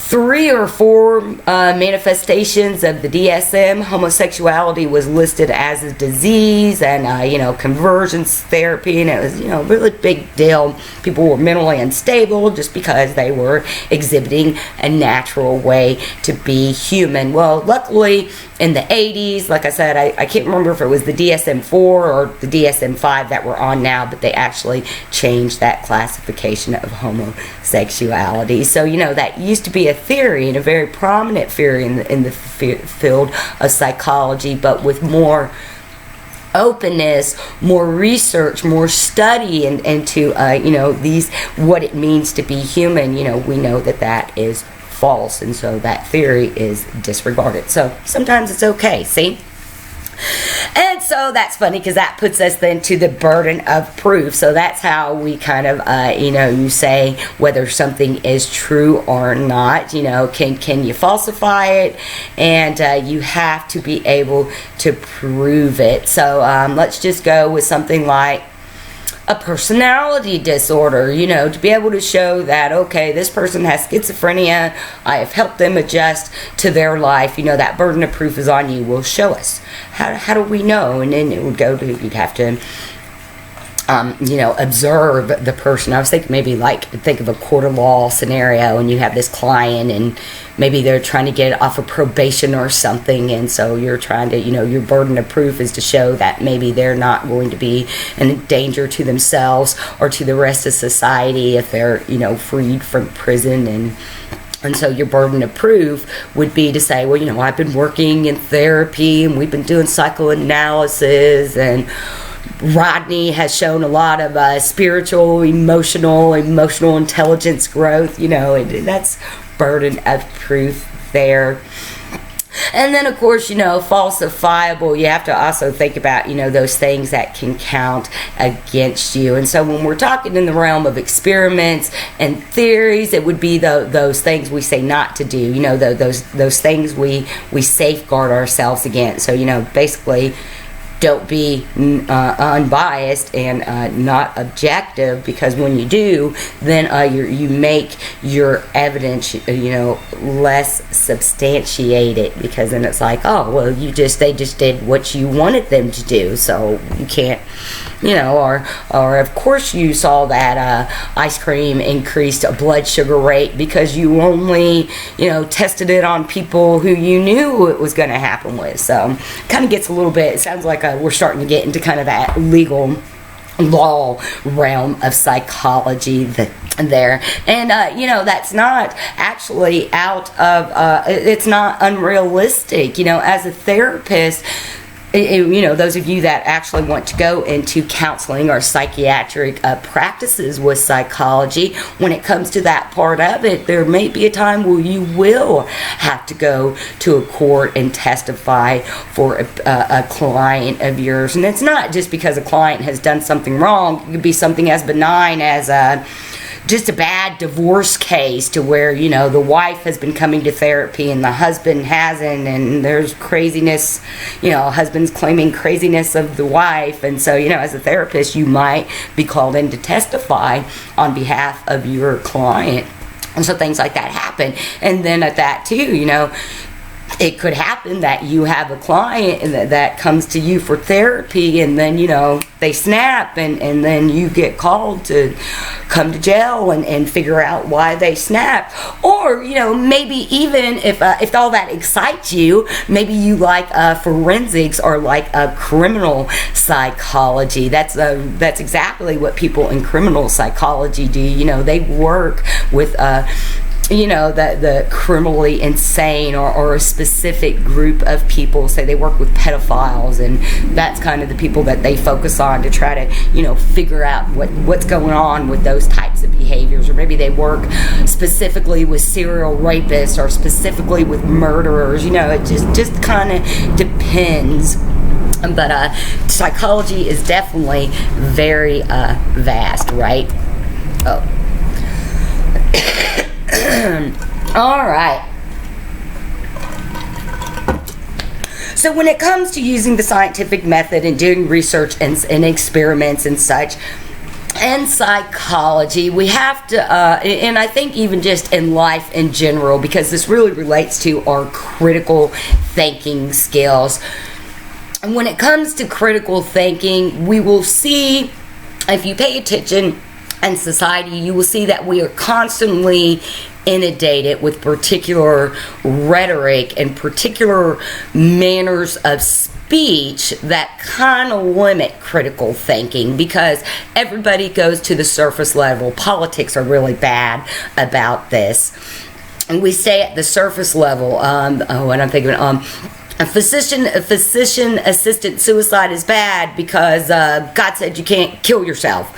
3 or 4 manifestations of the DSM. Homosexuality was listed as a disease, and conversions therapy, and it was a really big deal. People were mentally unstable just because they were exhibiting a natural way to be human. Well, luckily in the 80s, like I said, I can't remember if it was the DSM-4 or the DSM-5 that we're on now, but they actually changed that classification of homosexuality. So that used to be a theory, and a very prominent theory in the field of psychology, but with more openness, more research, more study into these, what it means to be human. We know that is false, and so that theory is disregarded. So sometimes it's okay, see? And so that's funny, because that puts us then to the burden of proof. So that's how we kind of you say whether something is true or not. Can you falsify it? And you have to be able to prove it. So let's just go with something like a personality disorder, to be able to show that, okay, this person has schizophrenia, I have helped them adjust to their life, that burden of proof is on you. Well, show us. How do we know? And then it would go to, you'd have to observe the person. I was thinking maybe think of a court of law scenario, and you have this client, and maybe they're trying to get off of probation or something, and so you're trying to, your burden of proof is to show that maybe they're not going to be in danger to themselves or to the rest of society if they're, freed from prison. And so your burden of proof would be to say, well, I've been working in therapy, and we've been doing psychoanalysis, and Rodney has shown a lot of spiritual, emotional intelligence growth. That's burden of proof there. And then, of course, falsifiable, you have to also think about, those things that can count against you. And so when we're talking in the realm of experiments and theories, it would be those things we say not to do, those things we safeguard ourselves against. So, basically, don't be unbiased and not objective, because when you do, then you make your evidence less substantiated, because then it's like, oh well, they just did what you wanted them to do, so you can't, or of course you saw that ice cream increased a blood sugar rate because you only tested it on people who you knew it was going to happen with. So kind of gets a little bit, it sounds like we're starting to get into kind of that legal law realm of psychology there. And that's not actually out of it's not unrealistic. As a therapist, those of you that actually want to go into counseling or psychiatric practices with psychology, when it comes to that part of it, there may be a time where you will have to go to a court and testify for a client of yours. And it's not just because a client has done something wrong. It could be something as benign as just a bad divorce case, to where the wife has been coming to therapy and the husband hasn't, and there's craziness, husband's claiming craziness of the wife, and so as a therapist you might be called in to testify on behalf of your client. And so things like that happen. And then at that too, it could happen that you have a client that comes to you for therapy, and then they snap, and then you get called to come to jail and figure out why they snapped. Or maybe even if all that excites you, maybe you like forensics or like criminal psychology. That's exactly what people in criminal psychology do. They work with the criminally insane or a specific group of people. Say they work with pedophiles, and that's kind of the people that they focus on to try to figure out what's going on with those types of behaviors. Or maybe they work specifically with serial rapists or specifically with murderers. It just kind of depends. But psychology is definitely very vast, right? Oh. All right. So when it comes to using the scientific method and doing research and experiments and such, in psychology, we have to, and I think even just in life in general, because this really relates to our critical thinking skills. And when it comes to critical thinking, we will see, if you pay attention in society, you will see that we are constantly inundated with particular rhetoric and particular manners of speech that kind of limit critical thinking, because everybody goes to the surface level. Politics are really bad about this. And we stay at the surface level. A physician-assisted suicide is bad because God said you can't kill yourself.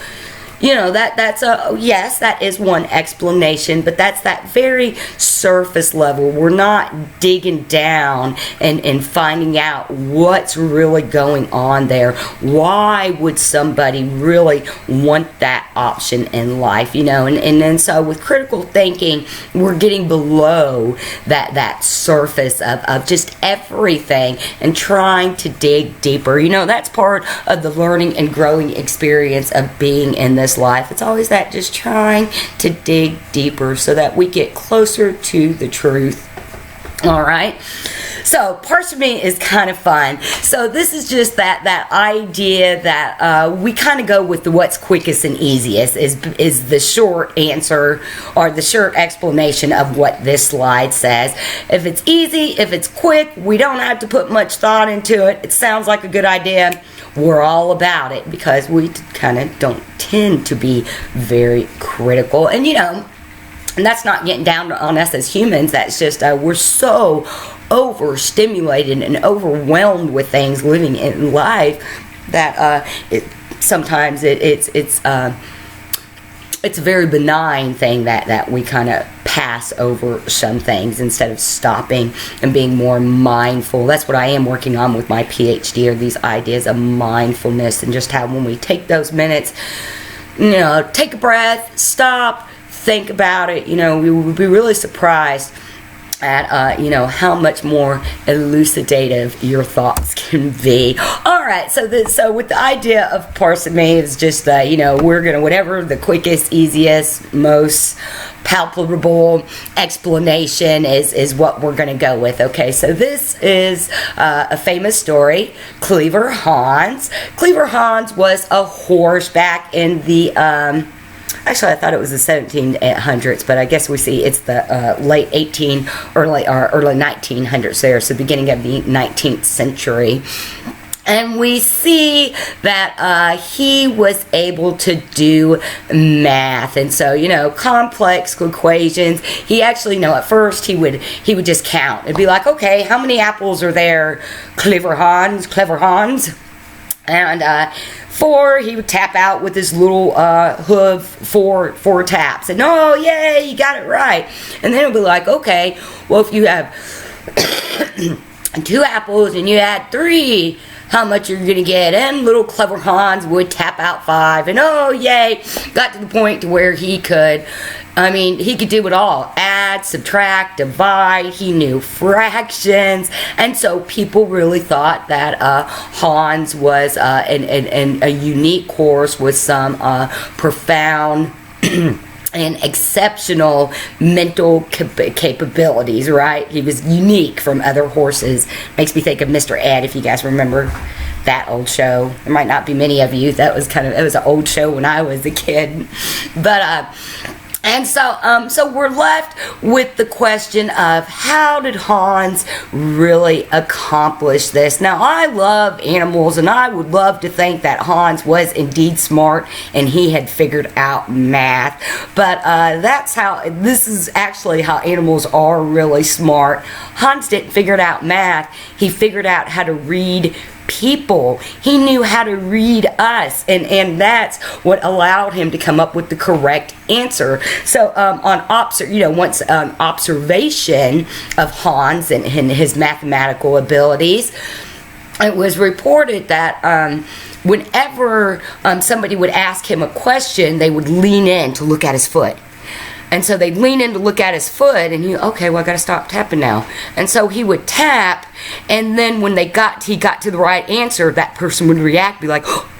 You know, that's yes, that is one explanation, but that's that very surface level. We're not digging down and finding out what's really going on there. Why would somebody really want that option in life, you know? And then so with critical thinking, we're getting below that surface of just everything and trying to dig deeper. You know, that's part of the learning and growing experience of being in this life. It's always that, just trying to dig deeper so that we get closer to the truth. All right, so parsimony is kind of fun. So this is just that idea that we kind of go with the what's quickest and easiest is the short answer or the short explanation of what this slide says. If it's easy, if it's quick, we don't have to put much thought into it. It sounds like a good idea. We're all about it because we kind of don't tend to be very critical. And you know, and that's not getting down on us as humans. That's just we're so overstimulated and overwhelmed with things living in life that sometimes it's a very benign thing that we kind of pass over some things instead of stopping and being more mindful. That's what I am working on with my PhD, are these ideas of mindfulness, and just how when we take those minutes, you know, take a breath, stop, think about it, you know, we would be really surprised at you know, how much more elucidative your thoughts can be. All right, so with the idea of parsimony is just you know, we're gonna, whatever the quickest, easiest, most palpable explanation is what we're gonna go with. Okay, so this is a famous story, Clever Hans. Clever Hans was a horse back in the actually, I thought it was the 1700s, but I guess we see it's the late early 1900s there, so beginning of the 19th century. And we see that he was able to do math, and so, you know, complex equations. He actually, you know, at first he would just count. It'd be like, okay, how many apples are there, Clever Hans? And 4, he would tap out with his little hoof, four taps. And oh, yay, you got it right. And then it would be like, okay, well, if you have 2 apples and you add 3, how much you're going to get? And little Clever Hans would tap out 5. And oh, yay, got to the point to where he could do it all. Add, subtract, divide. He knew fractions. And so people really thought that Hans was a unique horse with some profound and exceptional mental capabilities, right? He was unique from other horses. Makes me think of Mr. Ed, if you guys remember that old show. There might not be many of you. It was an old show when I was a kid. But and so we're left with the question of, how did Hans really accomplish this? Now, I love animals, and I would love to think that Hans was indeed smart and he had figured out math. But this is actually how animals are really smart. Hans didn't figure out math. He figured out how to read people. He knew how to read us, and that's what allowed him to come up with the correct answer. So once observation of Hans and his mathematical abilities, it was reported that whenever somebody would ask him a question, they would lean in to look at his foot. And so they'd lean in to look at his foot, and okay, well, I gotta stop tapping now. And so he would tap, and then when he got to the right answer, that person would react, be like, oh,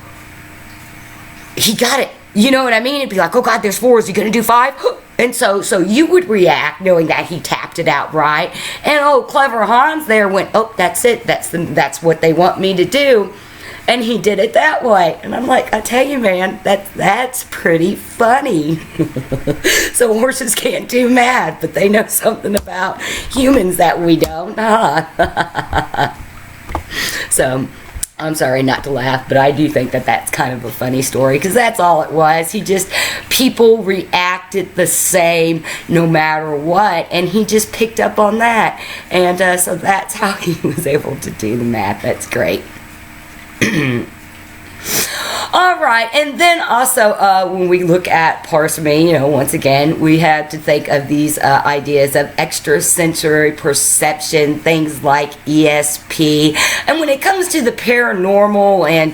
he got it. You know what I mean? It'd be like, oh God, there's 4. Is he going to do 5? And so you would react knowing that he tapped it out right. And oh, clever Hans there went, oh, that's it. That's what they want me to do. And he did it that way. And I'm like, I tell you, man, that's pretty funny. So horses can't do math, but they know something about humans that we don't, huh? So I'm sorry not to laugh, but I do think that that's kind of a funny story, because that's all it was. People reacted the same no matter what, and he just picked up on that. And so that's how he was able to do the math. That's great. Alright, and then also when we look at parsimony, once again, we have to think of these ideas of extrasensory perception, things like ESP. And when it comes to the paranormal and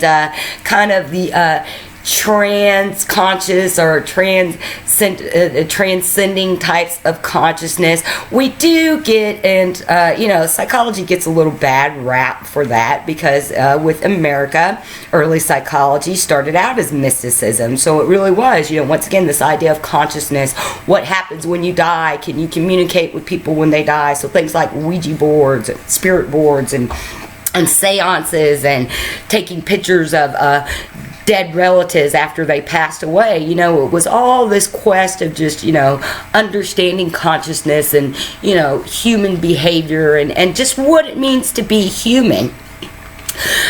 kind of the trans-conscious or transcending types of consciousness, we do get, and psychology gets a little bad rap for that, because with America, early psychology started out as mysticism. So it really was, once again, this idea of consciousness. What happens when you die? Can you communicate with people when they die? So things like Ouija boards, and spirit boards, and seances, and taking pictures of dead relatives after they passed away. It was all this quest of just, understanding consciousness and, human behavior and just what it means to be human.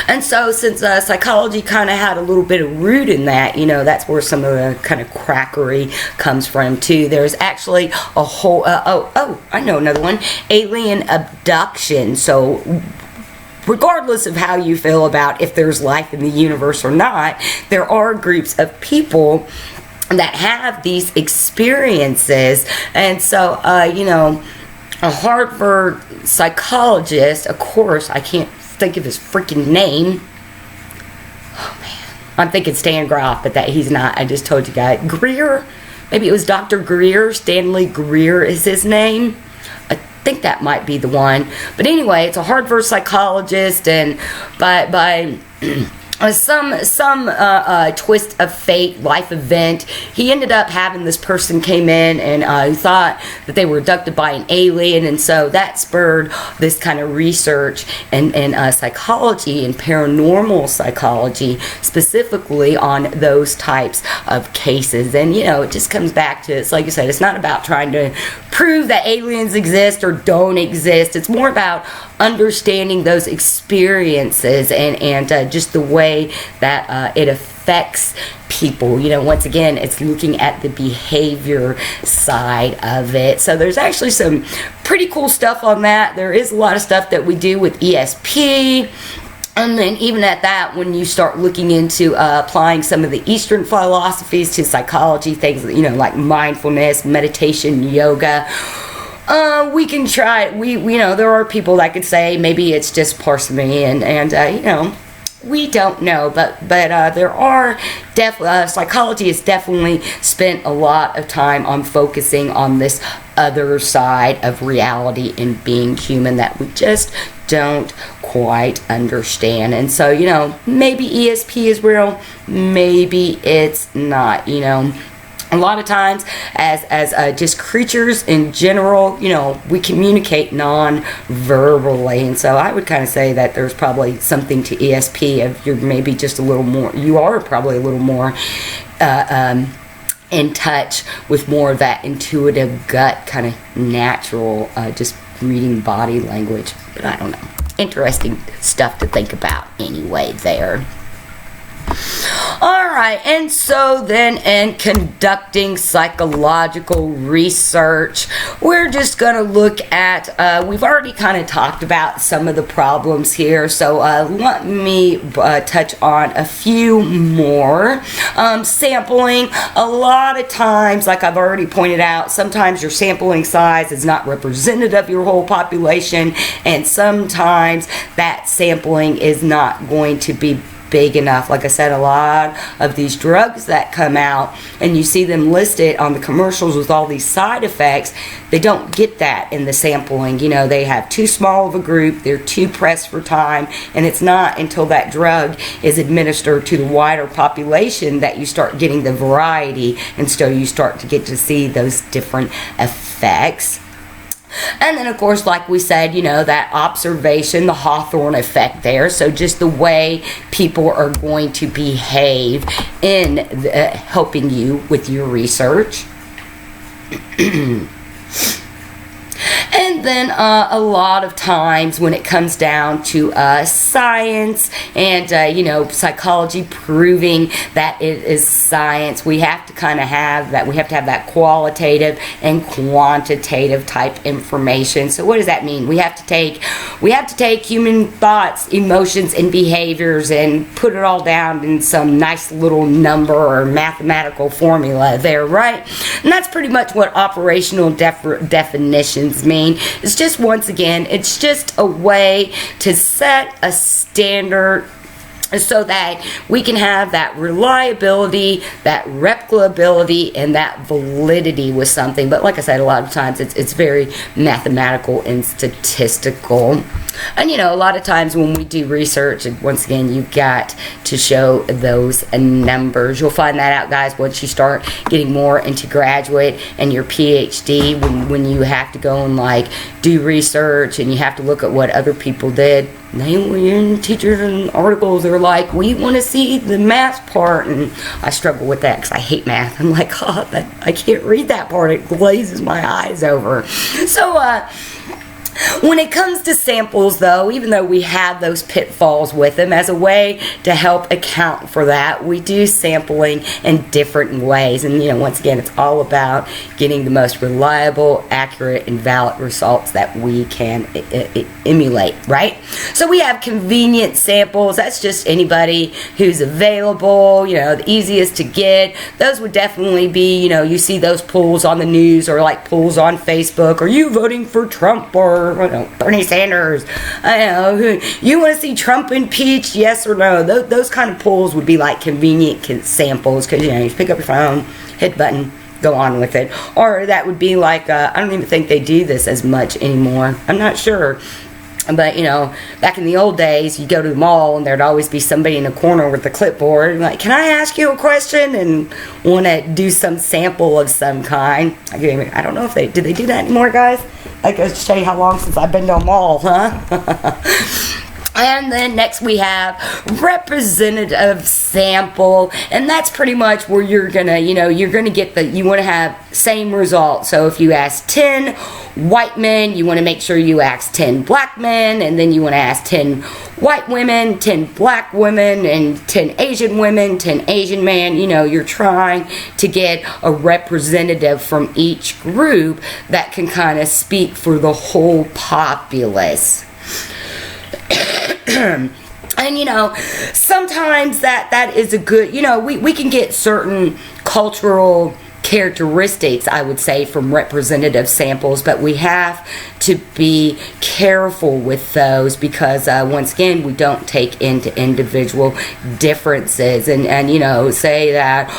And so since psychology kind of had a little bit of root in that, that's where some of the kind of crackery comes from too. There's actually a whole, I know another one, alien abduction. So regardless of how you feel about if there's life in the universe or not, there are groups of people that have these experiences. And so, a Harvard psychologist, of course, I can't think of his freaking name. Oh, man. I'm thinking Stan Groff, but that he's not. I just told you guys. Greer? Maybe it was Dr. Greer. Stanley Greer is his name. I think that might be the one. But anyway, it's a Harvard psychologist, and by some twist of fate, life event, he ended up having this person came in and he thought that they were abducted by an alien, and so that spurred this kind of research in psychology and paranormal psychology, specifically on those types of cases. And it just comes back to, it's like I said, it's not about trying to prove that aliens exist or don't exist. It's more about understanding those experiences and just the way that it affects people. Once again, it's looking at the behavior side of it. So there's actually some pretty cool stuff on that. There is a lot of stuff that we do with ESP. And then even at that, when you start looking into applying some of the Eastern philosophies to psychology, things like mindfulness, meditation, yoga, we can try. There are people that could say maybe it's just parsimony, and we don't know, but there are psychology has definitely spent a lot of time on focusing on this other side of reality and being human that we just don't quite understand. And so maybe ESP is real, maybe it's not. A lot of times, as just creatures in general, we communicate non-verbally, and so I would kind of say that there's probably something to ESP. If you're maybe just a little more, you are probably a little more in touch with more of that intuitive gut kind of natural, just reading body language. But I don't know. Interesting stuff to think about anyway there. Alright, and so then in conducting psychological research, we're just going to look at, we've already kind of talked about some of the problems here, so let me touch on a few more. Sampling, a lot of times, like I've already pointed out, sometimes your sampling size is not representative of your whole population, and sometimes that sampling is not going to be big enough. Like I said, a lot of these drugs that come out and you see them listed on the commercials with all these side effects, they don't get that in the sampling. You know, they have too small of a group, they're too pressed for time, and it's not until that drug is administered to the wider population that you start getting the variety, and so you start to get to see those different effects. And then, of course, like we said, you know, that observation, the Hawthorne effect there. So just the way people are going to behave in helping you with your research. And then a lot of times when it comes down to science and, you know, psychology proving that it is science, we have to kind of have that, we have to have that qualitative and quantitative type information. So what does that mean? We have to take human thoughts, emotions, and behaviors and put it all down in some nice little number or mathematical formula there, right? And that's pretty much what operational definitions mean. It's just, once again, it's just a way to set a standard so that we can have that reliability, that replicability, and that validity with something. But like I said, a lot of times it's very mathematical and statistical. And, you know, a lot of times when we do research, and once again, you've got to show those numbers. You'll find that out, guys, once you start getting more into graduate and your PhD, when you have to go and, like, do research and you have to look at what other people did. Teachers and articles are like, we want to see the math part, and I struggle with that because I hate math. I'm like, oh, I can't read that part. It glazes my eyes over. So, when it comes to samples, though, even though we have those pitfalls with them, as a way to help account for that, we do sampling in different ways. And, you know, once again, it's all about getting the most reliable, accurate, and valid results that we can emulate, right? So we have convenient samples. That's just anybody who's available, you know, the easiest to get. Those would definitely be, you know, you see those polls on the news or like polls on Facebook. Are you voting for Trump or Bernie Sanders? I know, you want to see Trump impeached, yes or no? Those kind of polls would be like convenient samples, because, you know, you pick up your phone, hit the button, go on with it. Or that would be like, I don't even think they do this as much anymore. I'm not sure. But, you know, back in the old days, you go to the mall and there'd always be somebody in the corner with a clipboard, like, can I ask you a question? And want to do some sample of some kind. I don't know if did they do that anymore, guys? I can show you how long since I've been to a mall, huh? And then next we have representative sample, and that's pretty much where you're gonna, you know, you're gonna get you want to have same result. So if you ask 10 white men, you want to make sure you ask 10 black men, and then you want to ask 10 white women, 10 black women, and 10 Asian women, 10 Asian men. You know, you're trying to get a representative from each group that can kind of speak for the whole populace. And, you know, sometimes that is a good, you know, we can get certain cultural characteristics, I would say, from representative samples, but we have to be careful with those because, once again, we don't take into individual differences and you know, say that,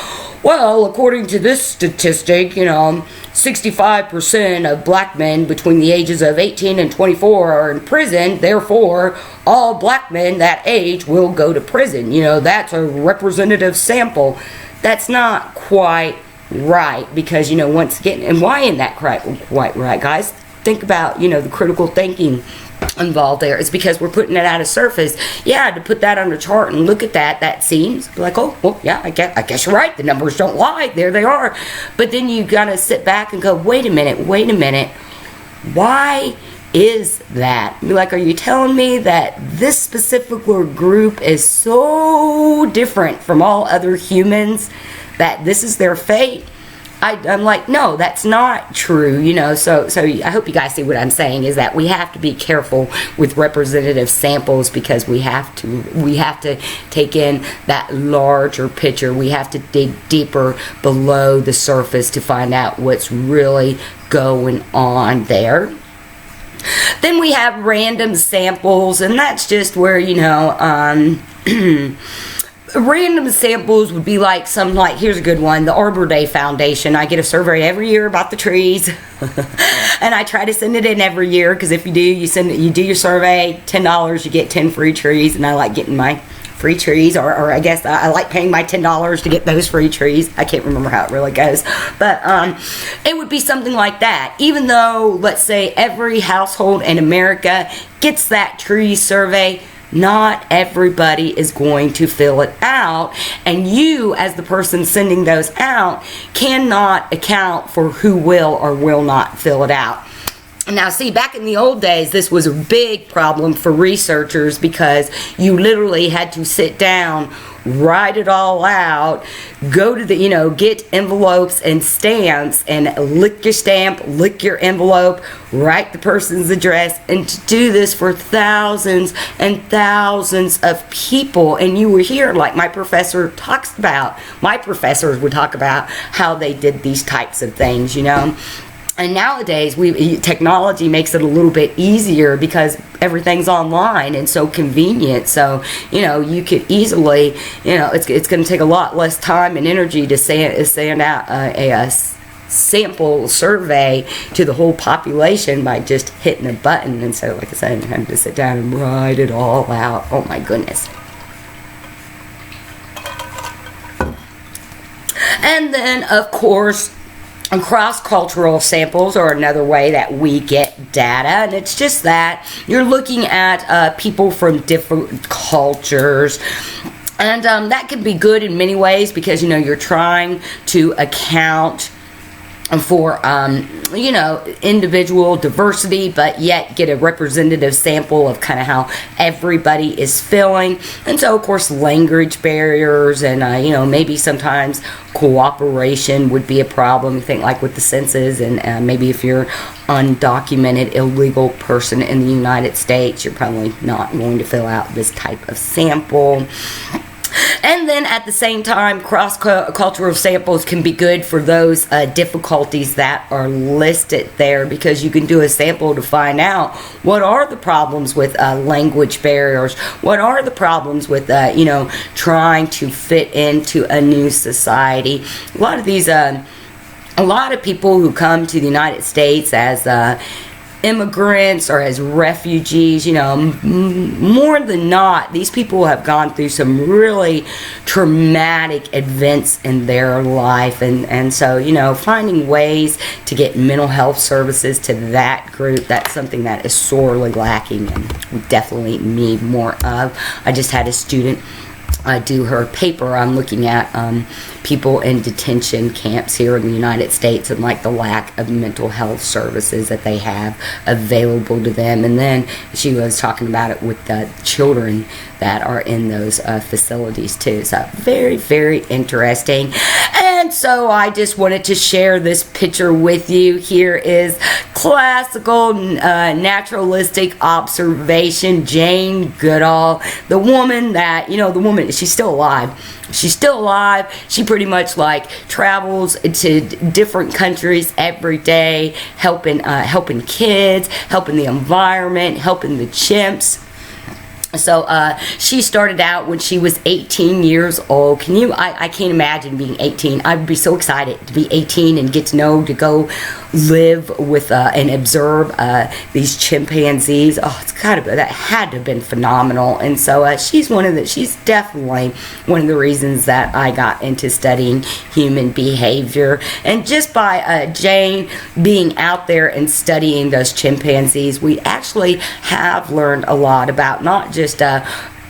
well, according to this statistic, you know, 65% of black men between the ages of 18 and 24 are in prison. Therefore, all black men that age will go to prison. You know, that's a representative sample. That's not quite right because, you know, once again, and why isn't that quite right, guys? Think about, you know, the critical thinking involved there. It's because we're putting it at a surface. Yeah, to put that on a chart and look at that seems like, oh, well, yeah, I guess you're right. The numbers don't lie. There they are. But then you gotta sit back and go, wait a minute. Why is that? Like, are you telling me that this specific group is so different from all other humans that this is their fate? I'm like, no, that's not true, you know. So I hope you guys see what I'm saying is that we have to be careful with representative samples because we have to take in that larger picture. We have to dig deeper below the surface to find out what's really going on there. Then we have random samples, and that's just where, you know, Random samples would be like something like, here's a good one, the Arbor Day Foundation. I get a survey every year about the trees, and I try to send it in every year, because if you do, you do your survey, $10, you get 10 free trees, and I like getting my free trees, or I guess I like paying my $10 to get those free trees. I can't remember how it really goes, but it would be something like that. Even though, let's say, every household in America gets that tree survey, not everybody is going to fill it out, and you, as the person sending those out, cannot account for who will or will not fill it out. Now, see, back in the old days, this was a big problem for researchers, because you literally had to sit down, write it all out, go to the, get envelopes and stamps, and lick your stamp, lick your envelope, write the person's address, and to do this for thousands and thousands of people. And you were here, like my professor talks about, my professors would talk about how they did these types of things, And nowadays, technology makes it a little bit easier, because everything's online and so convenient. So, you could easily, it's going to take a lot less time and energy to send out a sample survey to the whole population by just hitting a button. And so, like I said, I'm having to sit down and write it all out. Oh my goodness. And then, of course, cross-cultural samples are another way that we get data, and it's just that you're looking at people from different cultures, and that can be good in many ways, because you're trying to account for individual diversity, but yet get a representative sample of kind of how everybody is feeling. And so, of course, language barriers and maybe sometimes cooperation would be a problem. Think like with the census, and maybe if you're undocumented illegal person in the United States, you're probably not going to fill out this type of sample. And then at the same time, cross-cultural samples can be good for those difficulties that are listed there, because you can do a sample to find out what are the problems with language barriers, what are the problems with trying to fit into a new society. A lot of people who come to the United States as immigrants or as refugees, more than not, these people have gone through some really traumatic events in their life, and so finding ways to get mental health services to that group, that's something that is sorely lacking and we definitely need more of. I just had a student do her paper on looking at people in detention camps here in the United States, and like the lack of mental health services that they have available to them. And then she was talking about it with the children that are in those facilities too. So very, very interesting. And so I just wanted to share this picture with you. Here is classical naturalistic observation, Jane Goodall, the woman that, she's still alive. She's still alive. She pretty much travels to different countries every day, helping kids, helping the environment, helping the chimps. So she started out when she was 18 years old. I can't imagine being 18. I'd be so excited to be 18 and get to go live with and observe these chimpanzees. Oh, that had to have been phenomenal. And so she's definitely one of the reasons that I got into studying human behavior. And just by Jane being out there and studying those chimpanzees, we actually have learned a lot about not just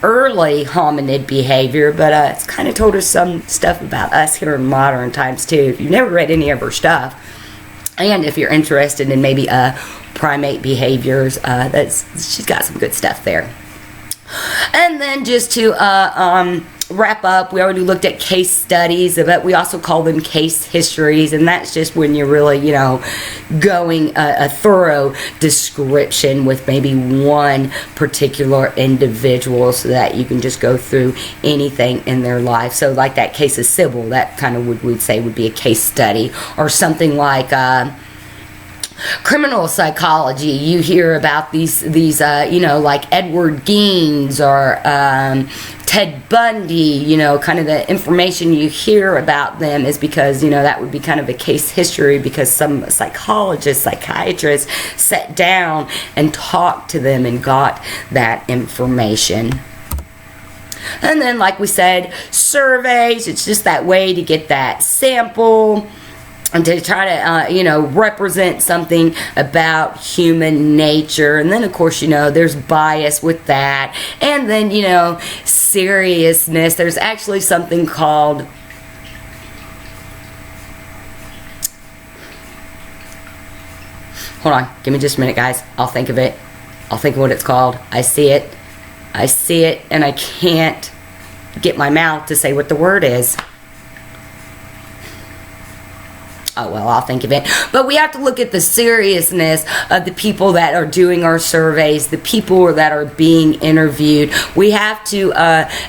early hominid behavior, but it's kind of told us some stuff about us here in modern times too. If you've never read any of her stuff, and if you're interested in maybe primate behaviors, she's got some good stuff there. And then just to wrap up, we already looked at case studies, but we also call them case histories, and that's just when you're really, going a thorough description with maybe one particular individual, so that you can just go through anything in their life. So like that case of Sybil, that kind of we'd say would be a case study, or something like criminal psychology. You hear about these like Edward Geins or Ted Bundy, you know, kind of the information you hear about them is because, you know, that would be kind of a case history because some psychologists, psychiatrists sat down and talked to them and got that information. And then, like we said, surveys, it's just that way to get that sample and to try to, you know, represent something about human nature. And then, of course, you know, there's bias with that. And then, you know, seriousness. There's actually something called... Hold on. Give me just a minute, guys. I'll think of it. I'll think of what it's called. I see it. And I can't get my mouth to say what the word is. Oh, well, I'll think of it. But we have to look at the seriousness of the people that are doing our surveys, the people that are being interviewed. We have to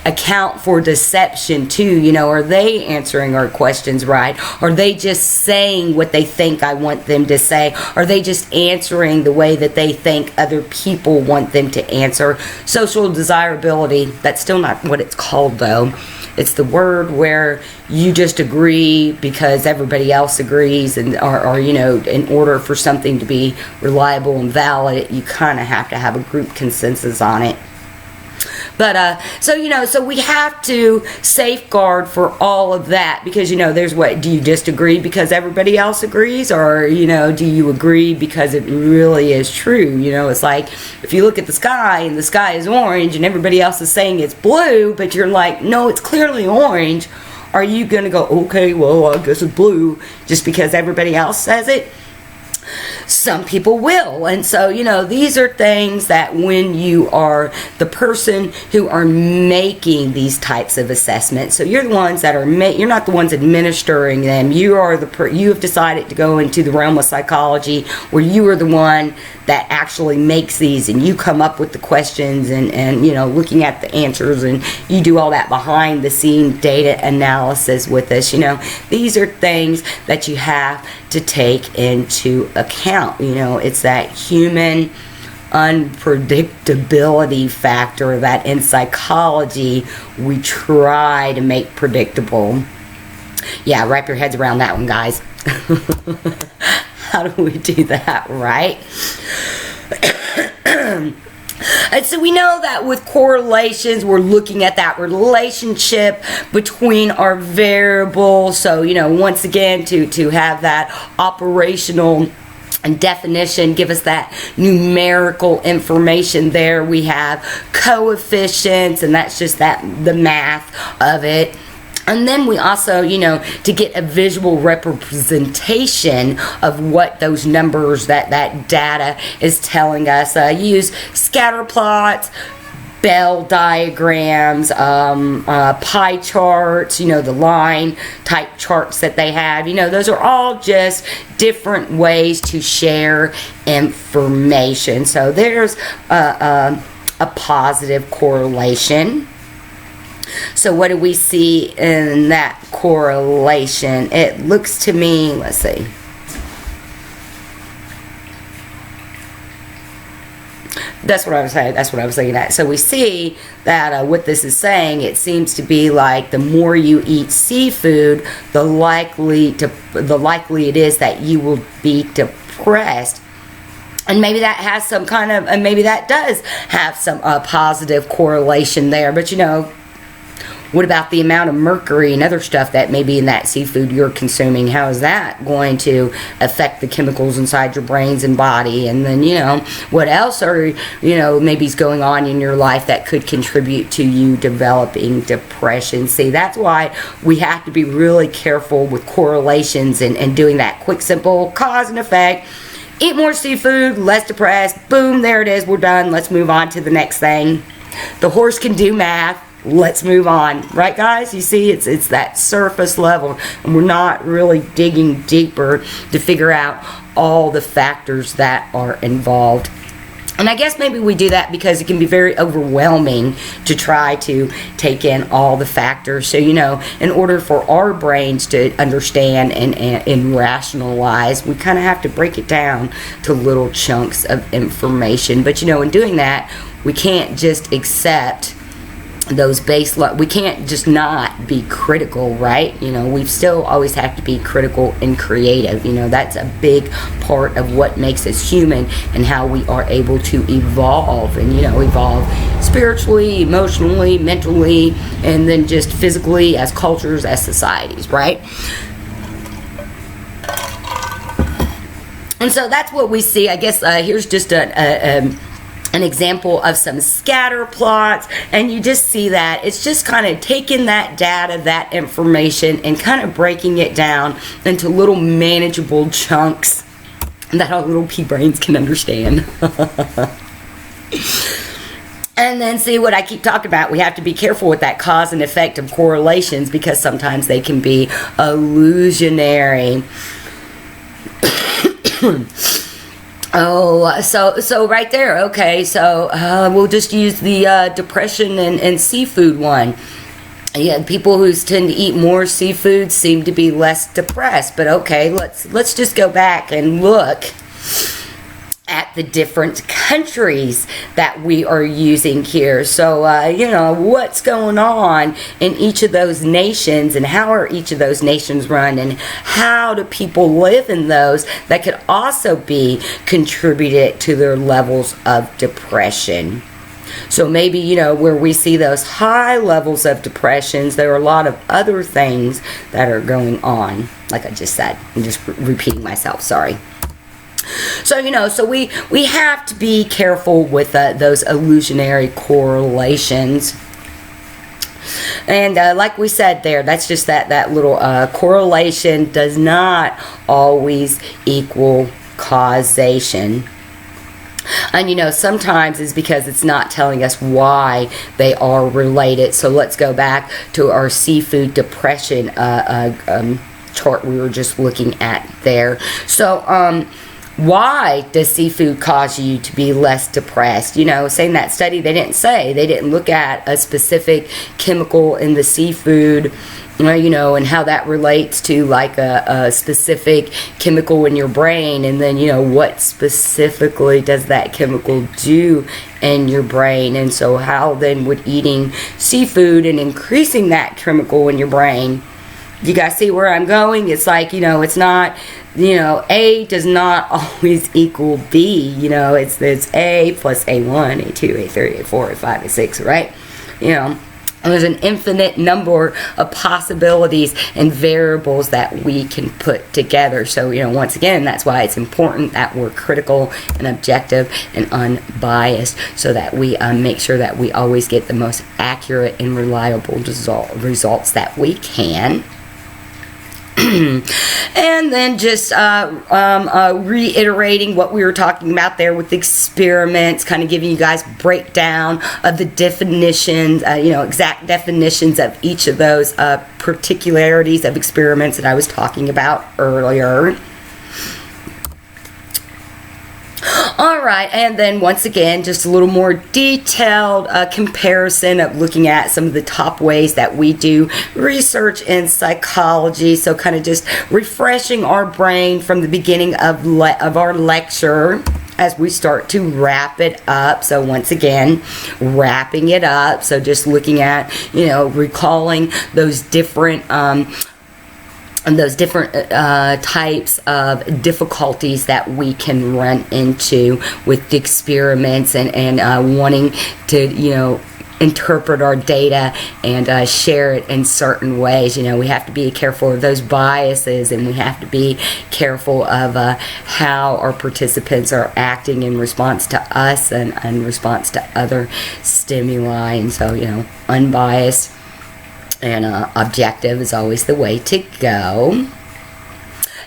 account for deception, too. You know, are they answering our questions right? Are they just saying what they think I want them to say? Are they just answering the way that they think other people want them to answer? Social desirability, that's still not what it's called, though. It's the word where you just agree because everybody else agrees, and or you know, in order for something to be reliable and valid, you kind of have to have a group consensus on it. But, so, you know, so we have to safeguard for all of that because, you know, there's what, do you just agree because everybody else agrees? Or, you know, do you agree because it really is true? You know, it's like if you look at the sky and the sky is orange and everybody else is saying it's blue, but you're like, no, it's clearly orange. Are you going to go, okay, well, I guess it's blue just because everybody else says it? Some people will. And so, you know, these are things that when you are the person who are making these types of assessments, so you're the ones that are you're not the ones administering them. You are you have decided to go into the realm of psychology where you are the one that actually makes these, and you come up with the questions and you know, looking at the answers, and you do all that behind the scene data analysis with us. You know, these are things that you have to take into account. You know, it's that human unpredictability factor that in psychology we try to make predictable. Yeah, wrap your heads around that one, guys. How do we do that, right? And so we know that with correlations, we're looking at that relationship between our variables. So, you know, once again, to have that operational and definition, give us that numerical information there. We have coefficients, and that's just the math of it. And then we also, you know, to get a visual representation of what those numbers, that data is telling us, use scatter plots, Bell diagrams, pie charts, you know, the line type charts that they have. You know, those are all just different ways to share information. So there's a positive correlation. So what do we see in that correlation? It looks to me, let's see. That's what I was saying. That's what I was looking at. So we see that what this is saying, it seems to be like the more you eat seafood, the likely it is that you will be depressed. And maybe that has some kind of, and maybe that does have some positive correlation there. But you know, what about the amount of mercury and other stuff that may be in that seafood you're consuming? How is that going to affect the chemicals inside your brains and body? And then, you know, what else are, you know, maybe is going on in your life that could contribute to you developing depression? See, that's why we have to be really careful with correlations and doing that quick, simple cause and effect. Eat more seafood, less depressed. Boom, there it is. We're done. Let's move on to the next thing. The horse can do math. Let's move on. Right, guys? You see, it's that surface level, and we're not really digging deeper to figure out all the factors that are involved. And I guess maybe we do that because it can be very overwhelming to try to take in all the factors. So, you know, in order for our brains to understand and rationalize, we kind of have to break it down to little chunks of information. But, you know, in doing that, we can't just accept those baseline, we can't just not be critical, right? You know, we still always have to be critical and creative. You know, that's a big part of what makes us human and how we are able to evolve, and, you know, evolve spiritually, emotionally, mentally, and then just physically as cultures, as societies, right? And so that's what we see. I guess here's just an example of some scatter plots, and you just see that it's just kind of taking that data, that information, and kind of breaking it down into little manageable chunks that our little pea brains can understand. And then see what I keep talking about. We have to be careful with that cause and effect of correlations, because sometimes they can be illusionary. Oh, so right there. Okay, so we'll just use the depression and seafood one. Yeah, people who tend to eat more seafood seem to be less depressed. But okay, let's just go back and look at the different countries that we are using here. So, you know, what's going on in each of those nations, and how are each of those nations run, and how do people live in those that could also be contributed to their levels of depression. So maybe, you know, where we see those high levels of depressions, there are a lot of other things that are going on. Like I just said, I'm just repeating myself, sorry. So, you know, so we have to be careful with those illusionary correlations. And like we said there, that's just that little correlation does not always equal causation. And, you know, sometimes it's because it's not telling us why they are related. So let's go back to our seafood depression chart we were just looking at there. So, why does seafood cause you to be less depressed? You know, saying that study, they didn't look at a specific chemical in the seafood, you know, and how that relates to like a specific chemical in your brain. And then, you know, what specifically does that chemical do in your brain? And so how then would eating seafood and increasing that chemical in your brain, you guys see where I'm going? It's like, you know, it's not, you know, A does not always equal B. You know, it's A plus A1, A2, A3, A4, A5, A6, right? You know, and there's an infinite number of possibilities and variables that we can put together. So, you know, once again, that's why it's important that we're critical and objective and unbiased, so that we make sure that we always get the most accurate and reliable results that we can. And then just reiterating what we were talking about there with experiments, kind of giving you guys breakdown of the definitions, you know, exact definitions of each of those particularities of experiments that I was talking about earlier. Alright, and then once again, just a little more detailed comparison of looking at some of the top ways that we do research in psychology. So kind of just refreshing our brain from the beginning of our lecture as we start to wrap it up. So once again, wrapping it up. So just looking at, you know, recalling those different types of difficulties that we can run into with the experiments, and wanting to, you know, interpret our data and share it in certain ways. You know, we have to be careful of those biases, and we have to be careful of how our participants are acting in response to us and in response to other stimuli. And so, you know, unbiased and objective is always the way to go.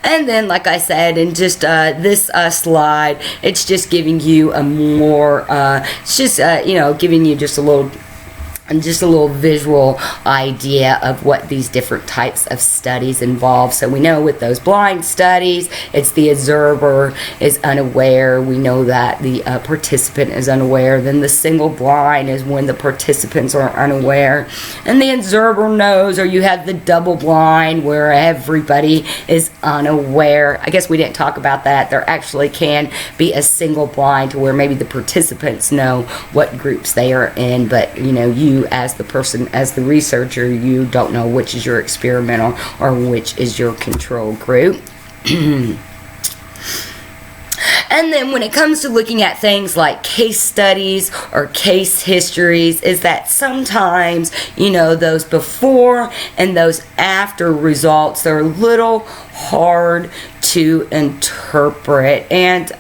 And then, like I said, in just this slide, it's just giving you a more, it's just, you know, giving you just a little visual idea of what these different types of studies involve. So we know with those blind studies, it's the observer is unaware. We know that the participant is unaware. Then the single blind is when the participants are unaware. And the observer knows, or you have the double blind where everybody is unaware. I guess we didn't talk about that. There actually can be a single blind to where maybe the participants know what groups they are in, but, you know, you you as the person, as the researcher, you don't know which is your experimental or which is your control group. And then when it comes to looking at things like case studies or case histories, is that sometimes, you know, those before and those after results, they're a little hard to interpret. And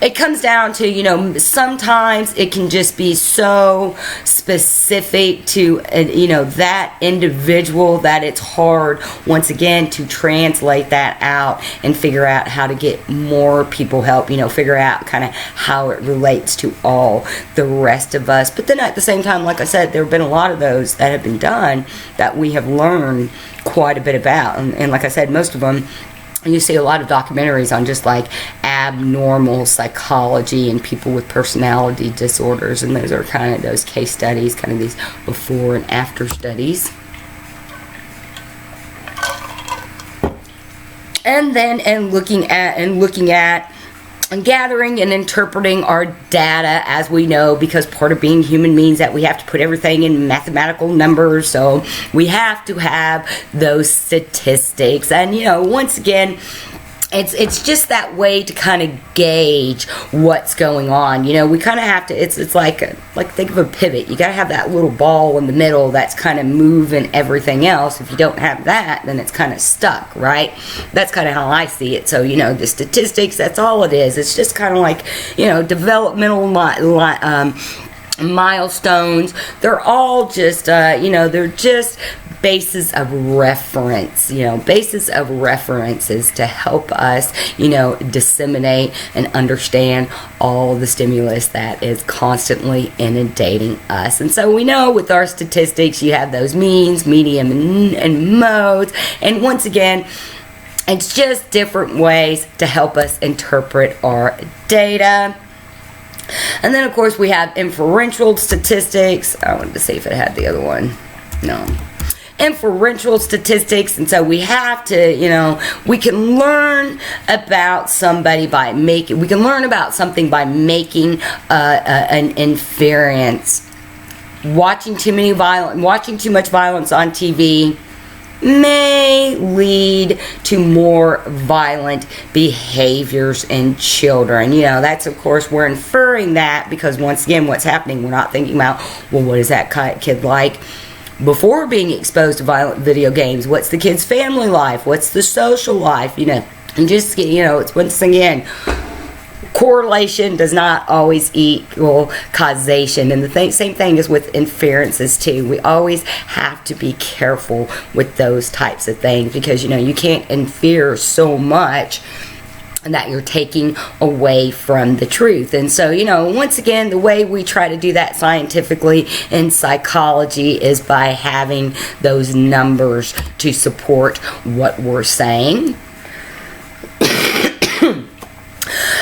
it comes down to, you know, sometimes it can just be so specific to, you know, that individual that it's hard, once again, to translate that out and figure out how to get more people help, you know, figure out kind of how it relates to all the rest of us. But then at the same time, like I said, there have been a lot of those that have been done that we have learned quite a bit about. And like I said, most of them, you see a lot of documentaries on just like abnormal psychology and people with personality disorders, and those are kind of those case studies, kind of these before and after studies. And then looking at and gathering and interpreting our data, as we know, because part of being human means that we have to put everything in mathematical numbers, so we have to have those statistics. And, you know, once again, it's just that way to kind of gauge what's going on. You know, we kind of have to, it's like think of a pivot. You got to have that little ball in the middle that's kind of moving everything else. If you don't have that, then it's kind of stuck, right? That's kind of how I see it. So, you know, the statistics, that's all it is. It's just kind of like, you know, developmental milestones. They're all just, you know, they're just bases of reference, you know, bases of references to help us, you know, disseminate and understand all the stimulus that is constantly inundating us. And so we know with our statistics, you have those means, medium, and modes. And once again, it's just different ways to help us interpret our data. And then, of course, we have inferential statistics. I wanted to see if it had the other one. No. Inferential statistics. And so we have to, you know, we can learn about somebody by making, we can learn about something by making an inference. Watching too much violence on TV may lead to more violent behaviors in children. You know, that's, of course, we're inferring that because, once again, what's happening, we're not thinking about, well, what is that kid like before being exposed to violent video games? What's the kid's family life? What's the social life? You know, and just, you know, it's, once again, correlation does not always equal causation. And the same thing is with inferences too. We always have to be careful with those types of things because, you know, you can't infer so much that you're taking away from the truth. And so, you know, once again, the way we try to do that scientifically in psychology is by having those numbers to support what we're saying.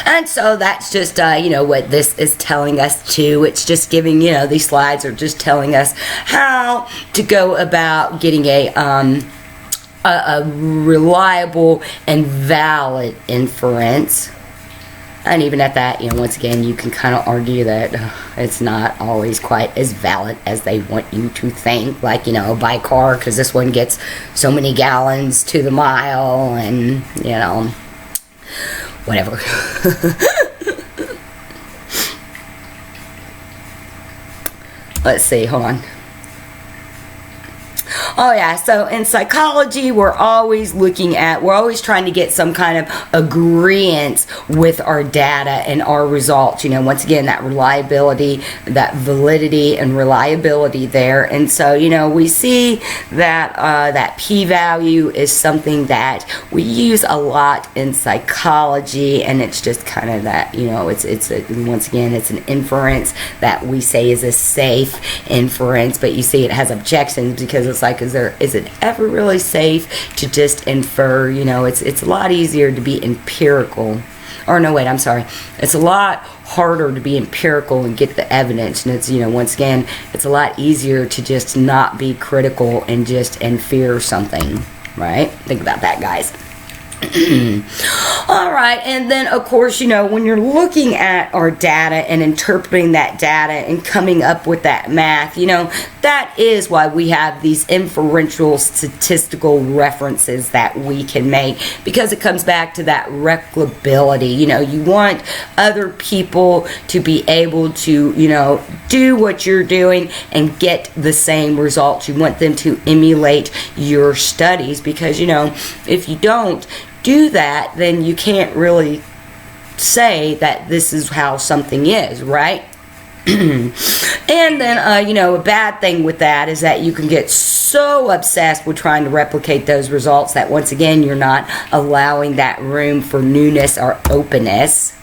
And so that's just, you know, what this is telling us too. It's just giving, you know, these slides are just telling us how to go about getting a reliable and valid inference. And even at that, you know, once again, you can kind of argue that it's not always quite as valid as they want you to think. Like, you know, buy a car because this one gets so many gallons to the mile and, you know, whatever. Let's see, hold on. Oh yeah, so in psychology, we're always trying to get some kind of agreement with our data and our results. You know, once again, that reliability, that validity and reliability there. And so, you know, we see that that p-value is something that we use a lot in psychology, and it's just kind of that, you know, once again, it's an inference that we say is a safe inference, but you see it has objections because it's like, is it ever really safe to just infer? You know, it's a lot easier to be empirical. Or no, wait, I'm sorry. It's a lot harder to be empirical and get the evidence. And it's, you know, once again, it's a lot easier to just not be critical and just infer something, right? Think about that, guys. All right, and then of course, when you're looking at our data and interpreting that data and coming up with that math, that is why we have these inferential statistical references that we can make, because it comes back to that replicability. You want other people to be able to, do what you're doing and get the same results. You want them to emulate your studies, because, if you don't do that, then you can't really say that this is how something is, right? And then, a bad thing with that is that you can get so obsessed with trying to replicate those results that once again, you're not allowing that room for newness or openness.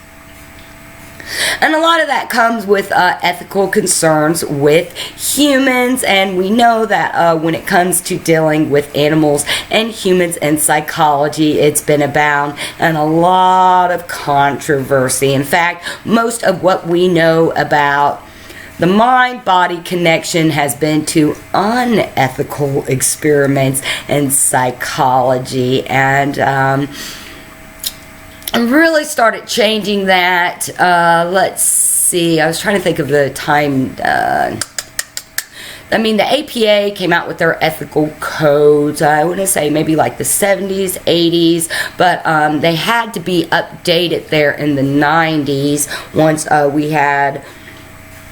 And a lot of that comes with ethical concerns with humans, and we know that when it comes to dealing with animals and humans and psychology, it's been abound and a lot of controversy. In fact, most of what we know about the mind-body connection has been to unethical experiments in psychology, and I really started changing that. Let's see. I was trying to think of the time. The APA came out with their ethical codes. I want to say maybe like the 70s, 80s, but they had to be updated there in the 90s once we had.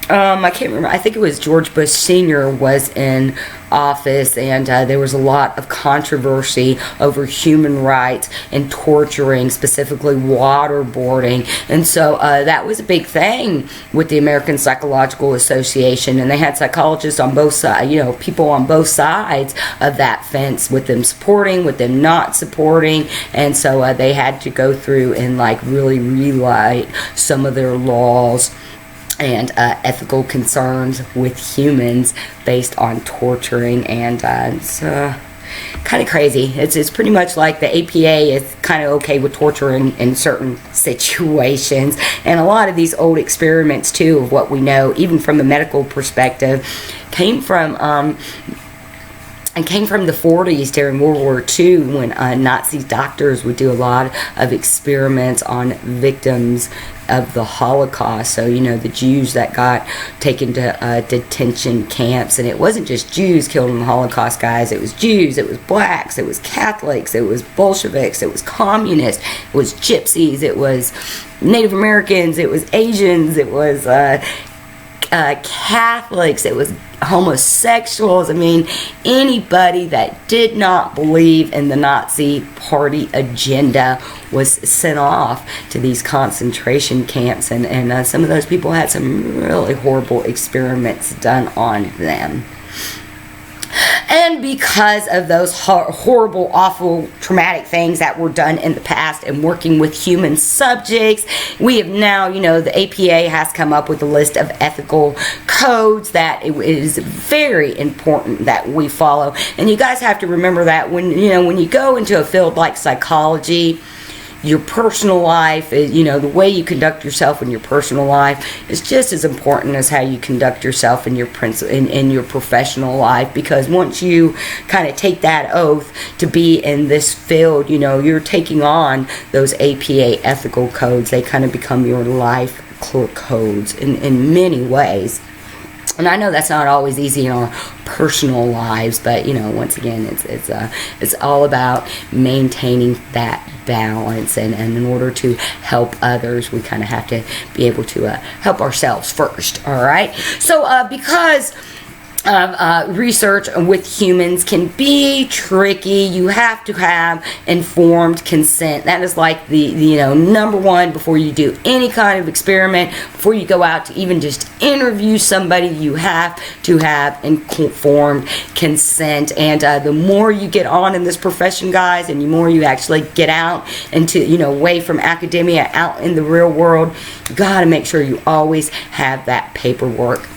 I can't remember. I think it was George Bush Sr. was in office, and there was a lot of controversy over human rights and torturing, specifically waterboarding. And so that was a big thing with the American Psychological Association, and they had psychologists on both sides, people on both sides of that fence, with them supporting, with them not supporting. And so they had to go through and really rewrite some of their laws and ethical concerns with humans based on torturing, and it's kind of crazy. It's pretty much like the APA is kind of okay with torture in certain situations, and a lot of these old experiments too, of what we know, even from the medical perspective, came from the 40s during World War II, when Nazi doctors would do a lot of experiments on victims of the Holocaust. So, the Jews that got taken to detention camps, and it wasn't just Jews killed in the Holocaust, guys. It was Jews, it was blacks, it was Catholics, it was Bolsheviks, it was communists, it was gypsies, it was Native Americans, it was Asians, it was Catholics, it was homosexuals. Anybody that did not believe in the Nazi party agenda was sent off to these concentration camps, and some of those people had some really horrible experiments done on them. And because of those horrible, awful, traumatic things that were done in the past and working with human subjects, we have now, the APA has come up with a list of ethical codes that it is very important that we follow. And you guys have to remember that when you go into a field like psychology, your personal life, the way you conduct yourself in your personal life is just as important as how you conduct yourself in your professional life. Because once you kind of take that oath to be in this field, you're taking on those APA ethical codes. They kind of become your life codes in many ways. And I know that's not always easy in our personal lives, but once again, it's all about maintaining that balance, and in order to help others, we kind of have to be able to help ourselves first. All right. So because research with humans can be tricky, you have to have informed consent. That is like the number one before you do any kind of experiment. Before you go out to even just interview somebody, you have to have informed consent. And the more you get on in this profession, guys, and the more you actually get out into away from academia, out in the real world, you got to make sure you always have that paperwork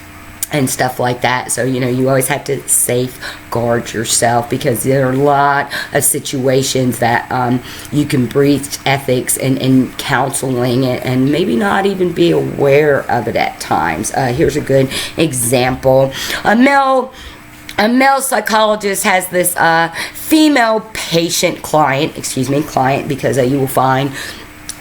and stuff like that. So you always have to safeguard yourself, because there are a lot of situations that you can breach ethics and counseling and maybe not even be aware of it at times. Here's a good example. A male a male psychologist has this female client because you will find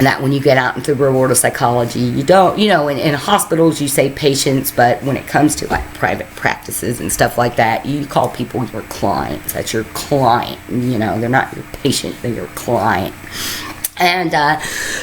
that when you get out into the real world of psychology, you don't, in hospitals you say patients, but when it comes to like private practices and stuff like that, you call people your clients. That's your client. They're not your patient, they're your client. And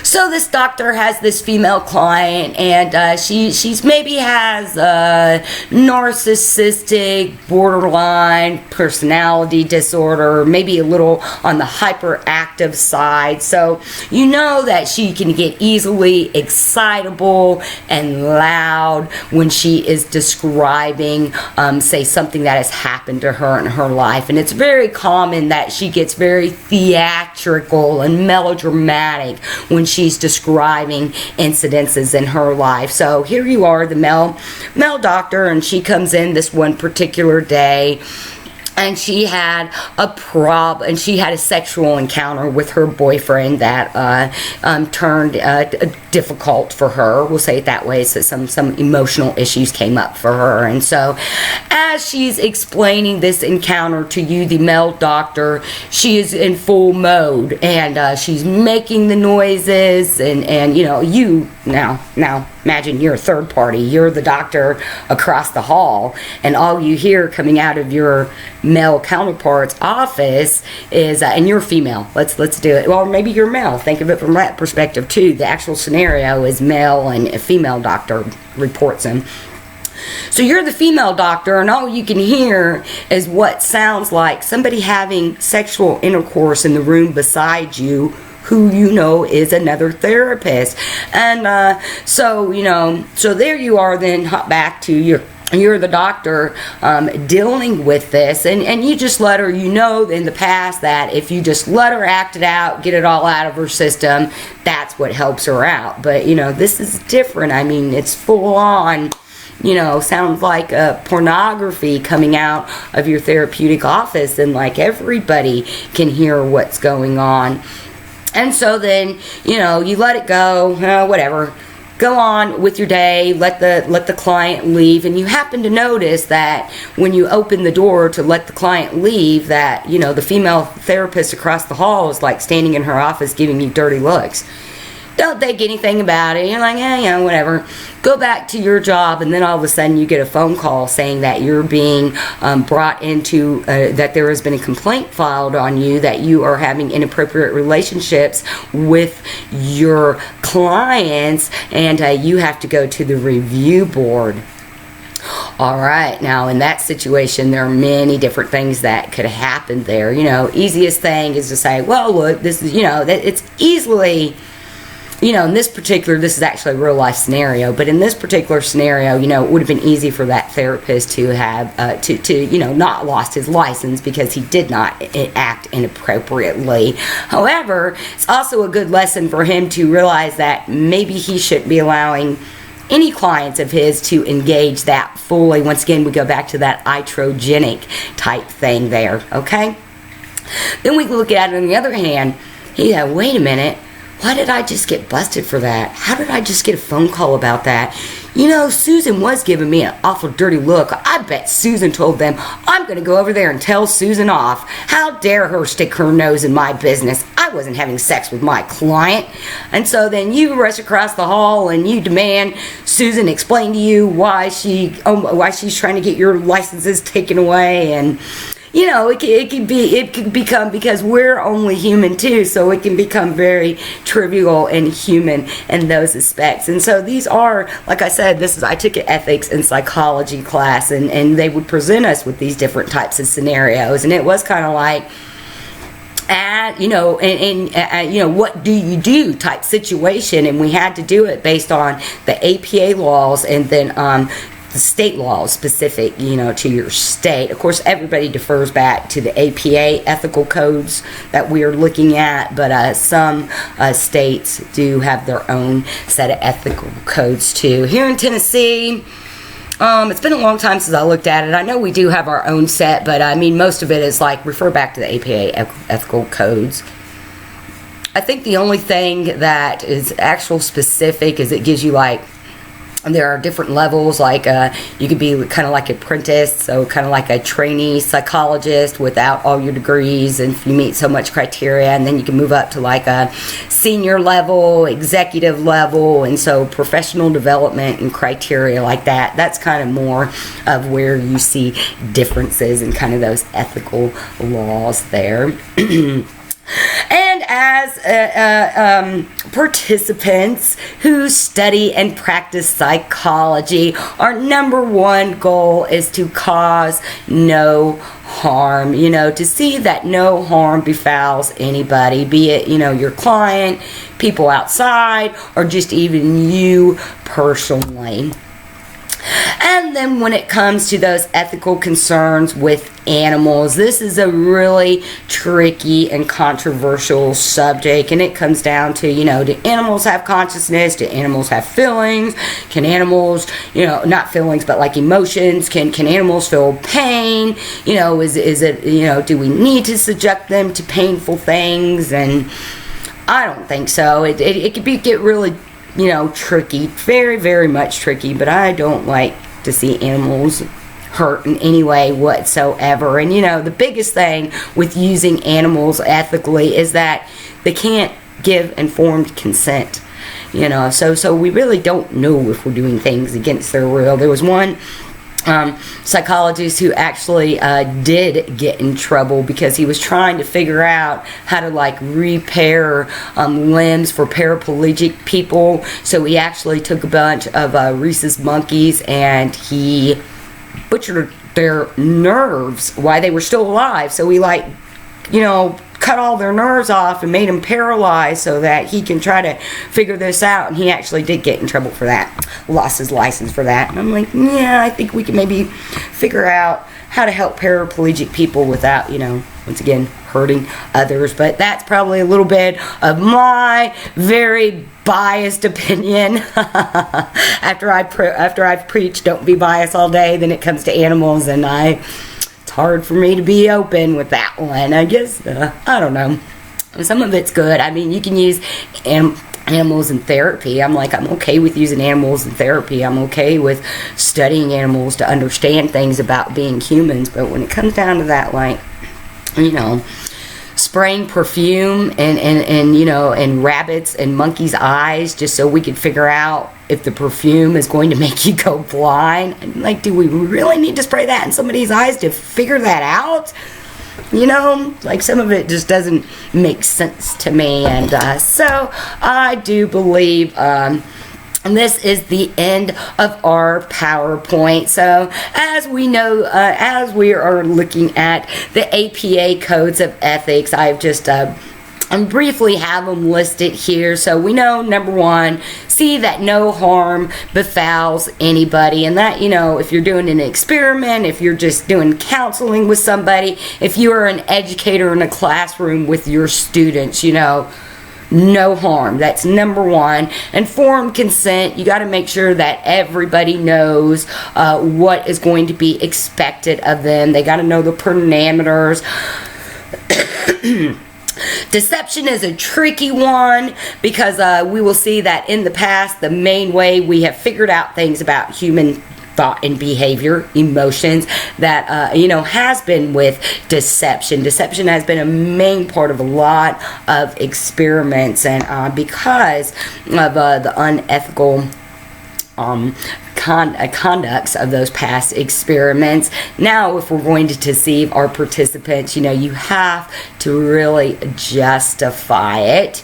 so this doctor has this female client, and she's maybe has a narcissistic, borderline personality disorder, maybe a little on the hyperactive side. So that she can get easily excitable and loud when she is describing, say, something that has happened to her in her life. And it's very common that she gets very theatrical and melodramatic when she's describing incidences in her life. So here you are, the male doctor, and she comes in this one particular day, and she had and she had a sexual encounter with her boyfriend that turned difficult for her. We'll say it that way. So some emotional issues came up for her. And so as she's explaining this encounter to you, the male doctor, she is in full mode, and she's making the noises, and you now imagine you're a third party. You're the doctor across the hall, and all you hear coming out of your male counterpart's office is, and you're female. Let's do it. Well, maybe you're male. Think of it from that perspective too. The actual scenario is male, and a female doctor reports him. So you're the female doctor, and all you can hear is what sounds like somebody having sexual intercourse in the room beside you, who is another therapist. And so there you are, then hop back to you're the doctor dealing with this, and you just let her, in the past that if you just let her act it out, get it all out of her system, that's what helps her out. But this is different. I mean, it's full on, sounds like pornography coming out of your therapeutic office, and like everybody can hear what's going on. And so then, you let it go, whatever. Go on with your day, let the client leave, and you happen to notice that when you open the door to let the client leave, that, the female therapist across the hall is like standing in her office giving you dirty looks. Don't think anything about it. You're like, whatever. Go back to your job, and then all of a sudden you get a phone call saying that you're being brought into, that there has been a complaint filed on you, that you are having inappropriate relationships with your clients, and you have to go to the review board. All right, now in that situation, there are many different things that could happen there. Easiest thing is to say, well, look, this is, it's easily... this is actually a real life scenario, but in this particular scenario, it would have been easy for that therapist to have, not lost his license because he did not act inappropriately. However, it's also a good lesson for him to realize that maybe he shouldn't be allowing any clients of his to engage that fully. Once again, we go back to that iatrogenic type thing there, okay? Then we can look at it on the other hand. Wait a minute. Why did I just get busted for that? How did I just get a phone call about that? Susan was giving me an awful dirty look. I bet Susan told them, I'm going to go over there and tell Susan off. How dare her stick her nose in my business? I wasn't having sex with my client. And so then you rush across the hall and you demand Susan explain to you why she's trying to get your licenses taken away. And it could become, because we're only human too, so it can become very trivial and human in those aspects. And so these are, like I said, I took an ethics and psychology class, and they would present us with these different types of scenarios, and it was kind of like, what do you do type situation, and we had to do it based on the APA laws, and then the state laws specific, to your state. Of course, everybody defers back to the APA ethical codes that we are looking at, but some states do have their own set of ethical codes too. Here in Tennessee, it's been a long time since I looked at it. I know we do have our own set, but most of it is like refer back to the APA ethical codes. I think the only thing that is actual specific is it gives you like there are different levels, like you could be kind of like an apprentice, so kind of like a trainee psychologist without all your degrees, and if you meet so much criteria, and then you can move up to like a senior level, executive level, and so professional development and criteria like that. That's kind of more of where you see differences in kind of those ethical laws there. And as participants who study and practice psychology, our number one goal is to cause no harm, to see that no harm befalls anybody, be it, your client, people outside, or just even you personally. And then when it comes to those ethical concerns with animals, this is a really tricky and controversial subject, and it comes down to, do animals have consciousness? Do animals have feelings? Can animals, not feelings, but like emotions, can animals feel pain? Is it, do we need to subject them to painful things? And I don't think so. It could get really tricky, very, very much tricky, but I don't like to see animals hurt in any way whatsoever. And the biggest thing with using animals ethically is that they can't give informed consent. So we really don't know if we're doing things against their will. There was one psychologist who actually did get in trouble because he was trying to figure out how to repair limbs for paraplegic people. So he actually took a bunch of rhesus monkeys and he butchered their nerves while they were still alive. So he cut all their nerves off and made them paralyzed so that he can try to figure this out. And he actually did get in trouble for that, lost his license for that. And I'm like, yeah, I think we can maybe figure out how to help paraplegic people without, once again, hurting others. But that's probably a little bit of my very biased opinion. After I've preached don't be biased all day, then it comes to animals, and it's hard for me to be open with that one. I guess, I don't know. Some of it's good. I mean, you can use animals in therapy. I'm okay with using animals in therapy. I'm okay with studying animals to understand things about being humans. But when it comes down to that, spraying perfume and rabbits and monkeys' eyes just so we could figure out if the perfume is going to make you go blind. Do we really need to spray that in somebody's eyes to figure that out? Some of it just doesn't make sense to me. And so I do believe this is the end of our PowerPoint. So as we know, as we are looking at the APA codes of ethics, I've just briefly have them listed here. So we know, number one, see that no harm befalls anybody. And that, if you're doing an experiment, if you're just doing counseling with somebody, if you are an educator in a classroom with your students, no harm. That's number one. Informed consent. You got to make sure that everybody knows what is going to be expected of them. They got to know the parameters. Deception is a tricky one because we will see that in the past, the main way we have figured out things about human thought and behavior, emotions, that has been with deception. Deception has been a main part of a lot of experiments, and because of the unethical conducts of those past experiments. Now, if we're going to deceive our participants, you have to really justify it.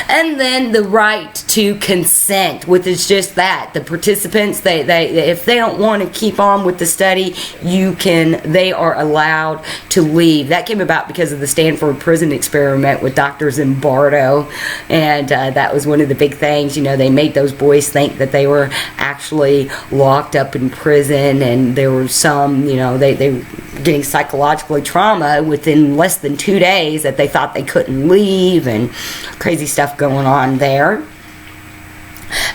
And then the right to consent, which is just that. The participants, they if they don't want to keep on with the study, they are allowed to leave. That came about because of the Stanford prison experiment with Dr. Zimbardo, and that was one of the big things. They made those boys think that they were actually locked up in prison, and there were some, they were getting psychologically trauma within less than 2 days that they thought they couldn't leave, and crazy stuff going on there.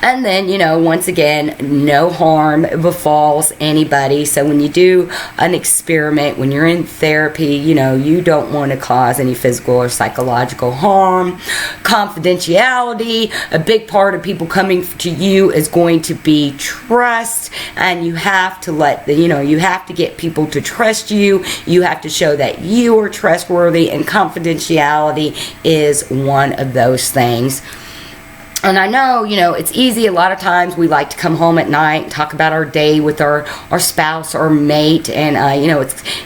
And then, once again, no harm befalls anybody. So when you do an experiment, when you're in therapy, you don't want to cause any physical or psychological harm. Confidentiality, a big part of people coming to you is going to be trust. And you have to you have to get people to trust you. You have to show that you are trustworthy, and confidentiality is one of those things. And I know, it's easy. A lot of times we like to come home at night and talk about our day with our spouse or mate. And,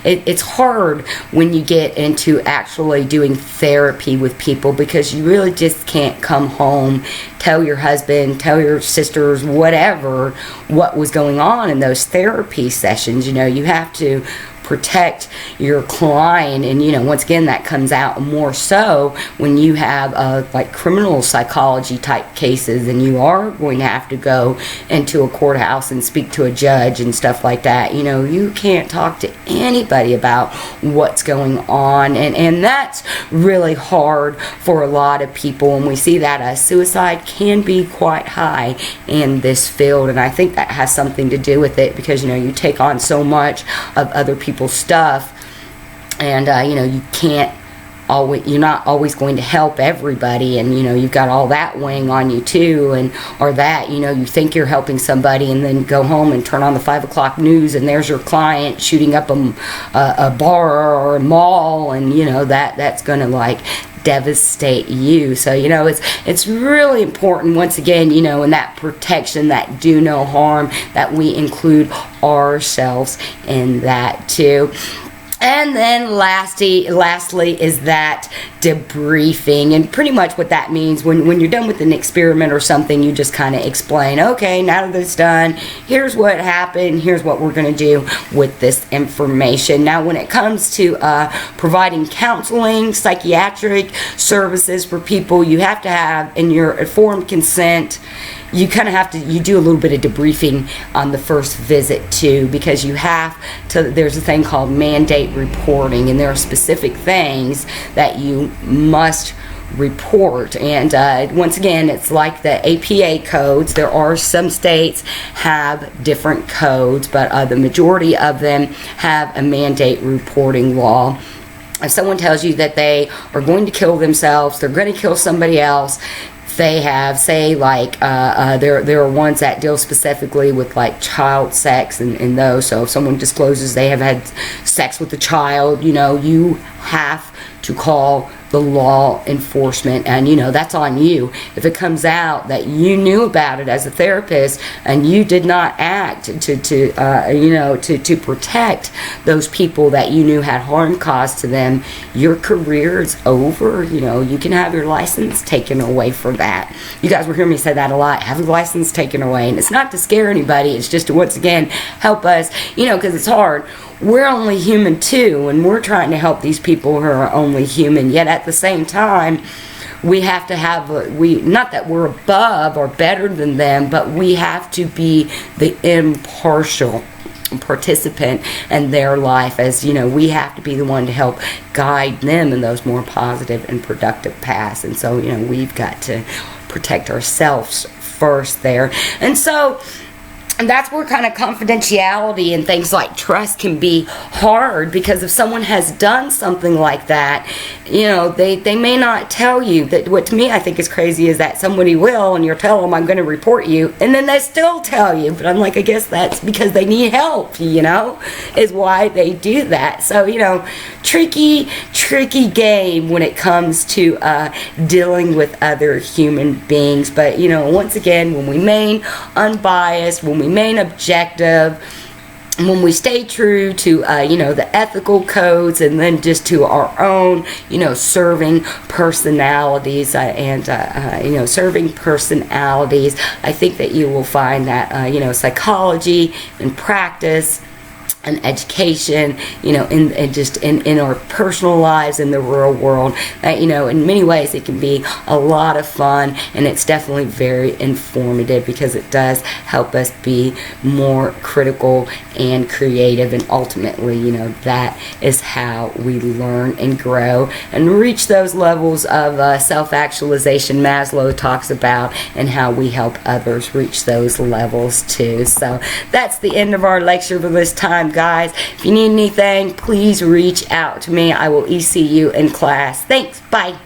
it's hard when you get into actually doing therapy with people, because you really just can't come home, tell your husband, tell your sisters, whatever, what was going on in those therapy sessions. You have to protect your client, and once again, that comes out more so when you have like criminal psychology type cases, and you are going to have to go into a courthouse and speak to a judge and stuff like that. You can't talk to anybody about what's going on, and that's really hard for a lot of people. And we see that suicide can be quite high in this field, and I think that has something to do with it, because you take on so much of other people's stuff, and you can't always, you're not always going to help everybody, and you've got all that weighing on you too, and or that you think you're helping somebody, and then go home and turn on the 5 o'clock news, and there's your client shooting up a bar or a mall, and that's gonna devastate you. So it's really important, once again, in that protection, that do no harm, that we include ourselves in that too. And then lastly is that debriefing. And pretty much what that means, when you're done with an experiment or something, you just kind of explain, okay, now that it's done, here's what happened, here's what we're going to do with this information. Now, when it comes to providing counseling, psychiatric services for people, you have to have, in your informed consent, you kind of have to, you do a little bit of debriefing on the first visit too, because you have to, there's a thing called mandate reporting, and there are specific things that you must report. And once again, it's like the APA codes. There are some states have different codes, but the majority of them have a mandate reporting law. If someone tells you that they are going to kill themselves, they're going to kill somebody else, they have, say, there are ones that deal specifically with child sex and those. So if someone discloses they have had sex with a child, you have to call the law enforcement, and that's on you. If it comes out that you knew about it as a therapist and you did not act to protect those people that you knew had harm caused to them, your career is over. You can have your license taken away for that. You guys will hear me say that a lot, have your license taken away, and it's not to scare anybody, it's just to once again help us, because it's hard. We're only human too, and we're trying to help these people who are only human, yet at the same time we have to have not that we're above or better than them, but we have to be the impartial participant in their life, as we have to be the one to help guide them in those more positive and productive paths. And so we've got to protect ourselves first there. And that's where kind of confidentiality and things like trust can be hard, because if someone has done something like that, they may not tell you. That what to me I think is crazy is that somebody will, and you'll tell them, I'm going to report you, and then they still tell you. But I'm like, I guess that's because they need help, is why they do that. So, tricky game when it comes to dealing with other human beings. But, once again, when we remain unbiased, when we remain objective, when we stay true to the ethical codes, and then just to our own serving personalities, serving personalities, I think that you will find that psychology and practice and education, you know, and just in our personal lives in the real world. You know, in many ways it can be a lot of fun, and it's definitely very informative because it does help us be more critical and creative, and ultimately, you know, that is how we learn and grow and reach those levels of self-actualization Maslow talks about, and how we help others reach those levels too. So that's the end of our lecture for this time, guys. If you need anything, please reach out to me. I will EC you in class. Thanks. Bye.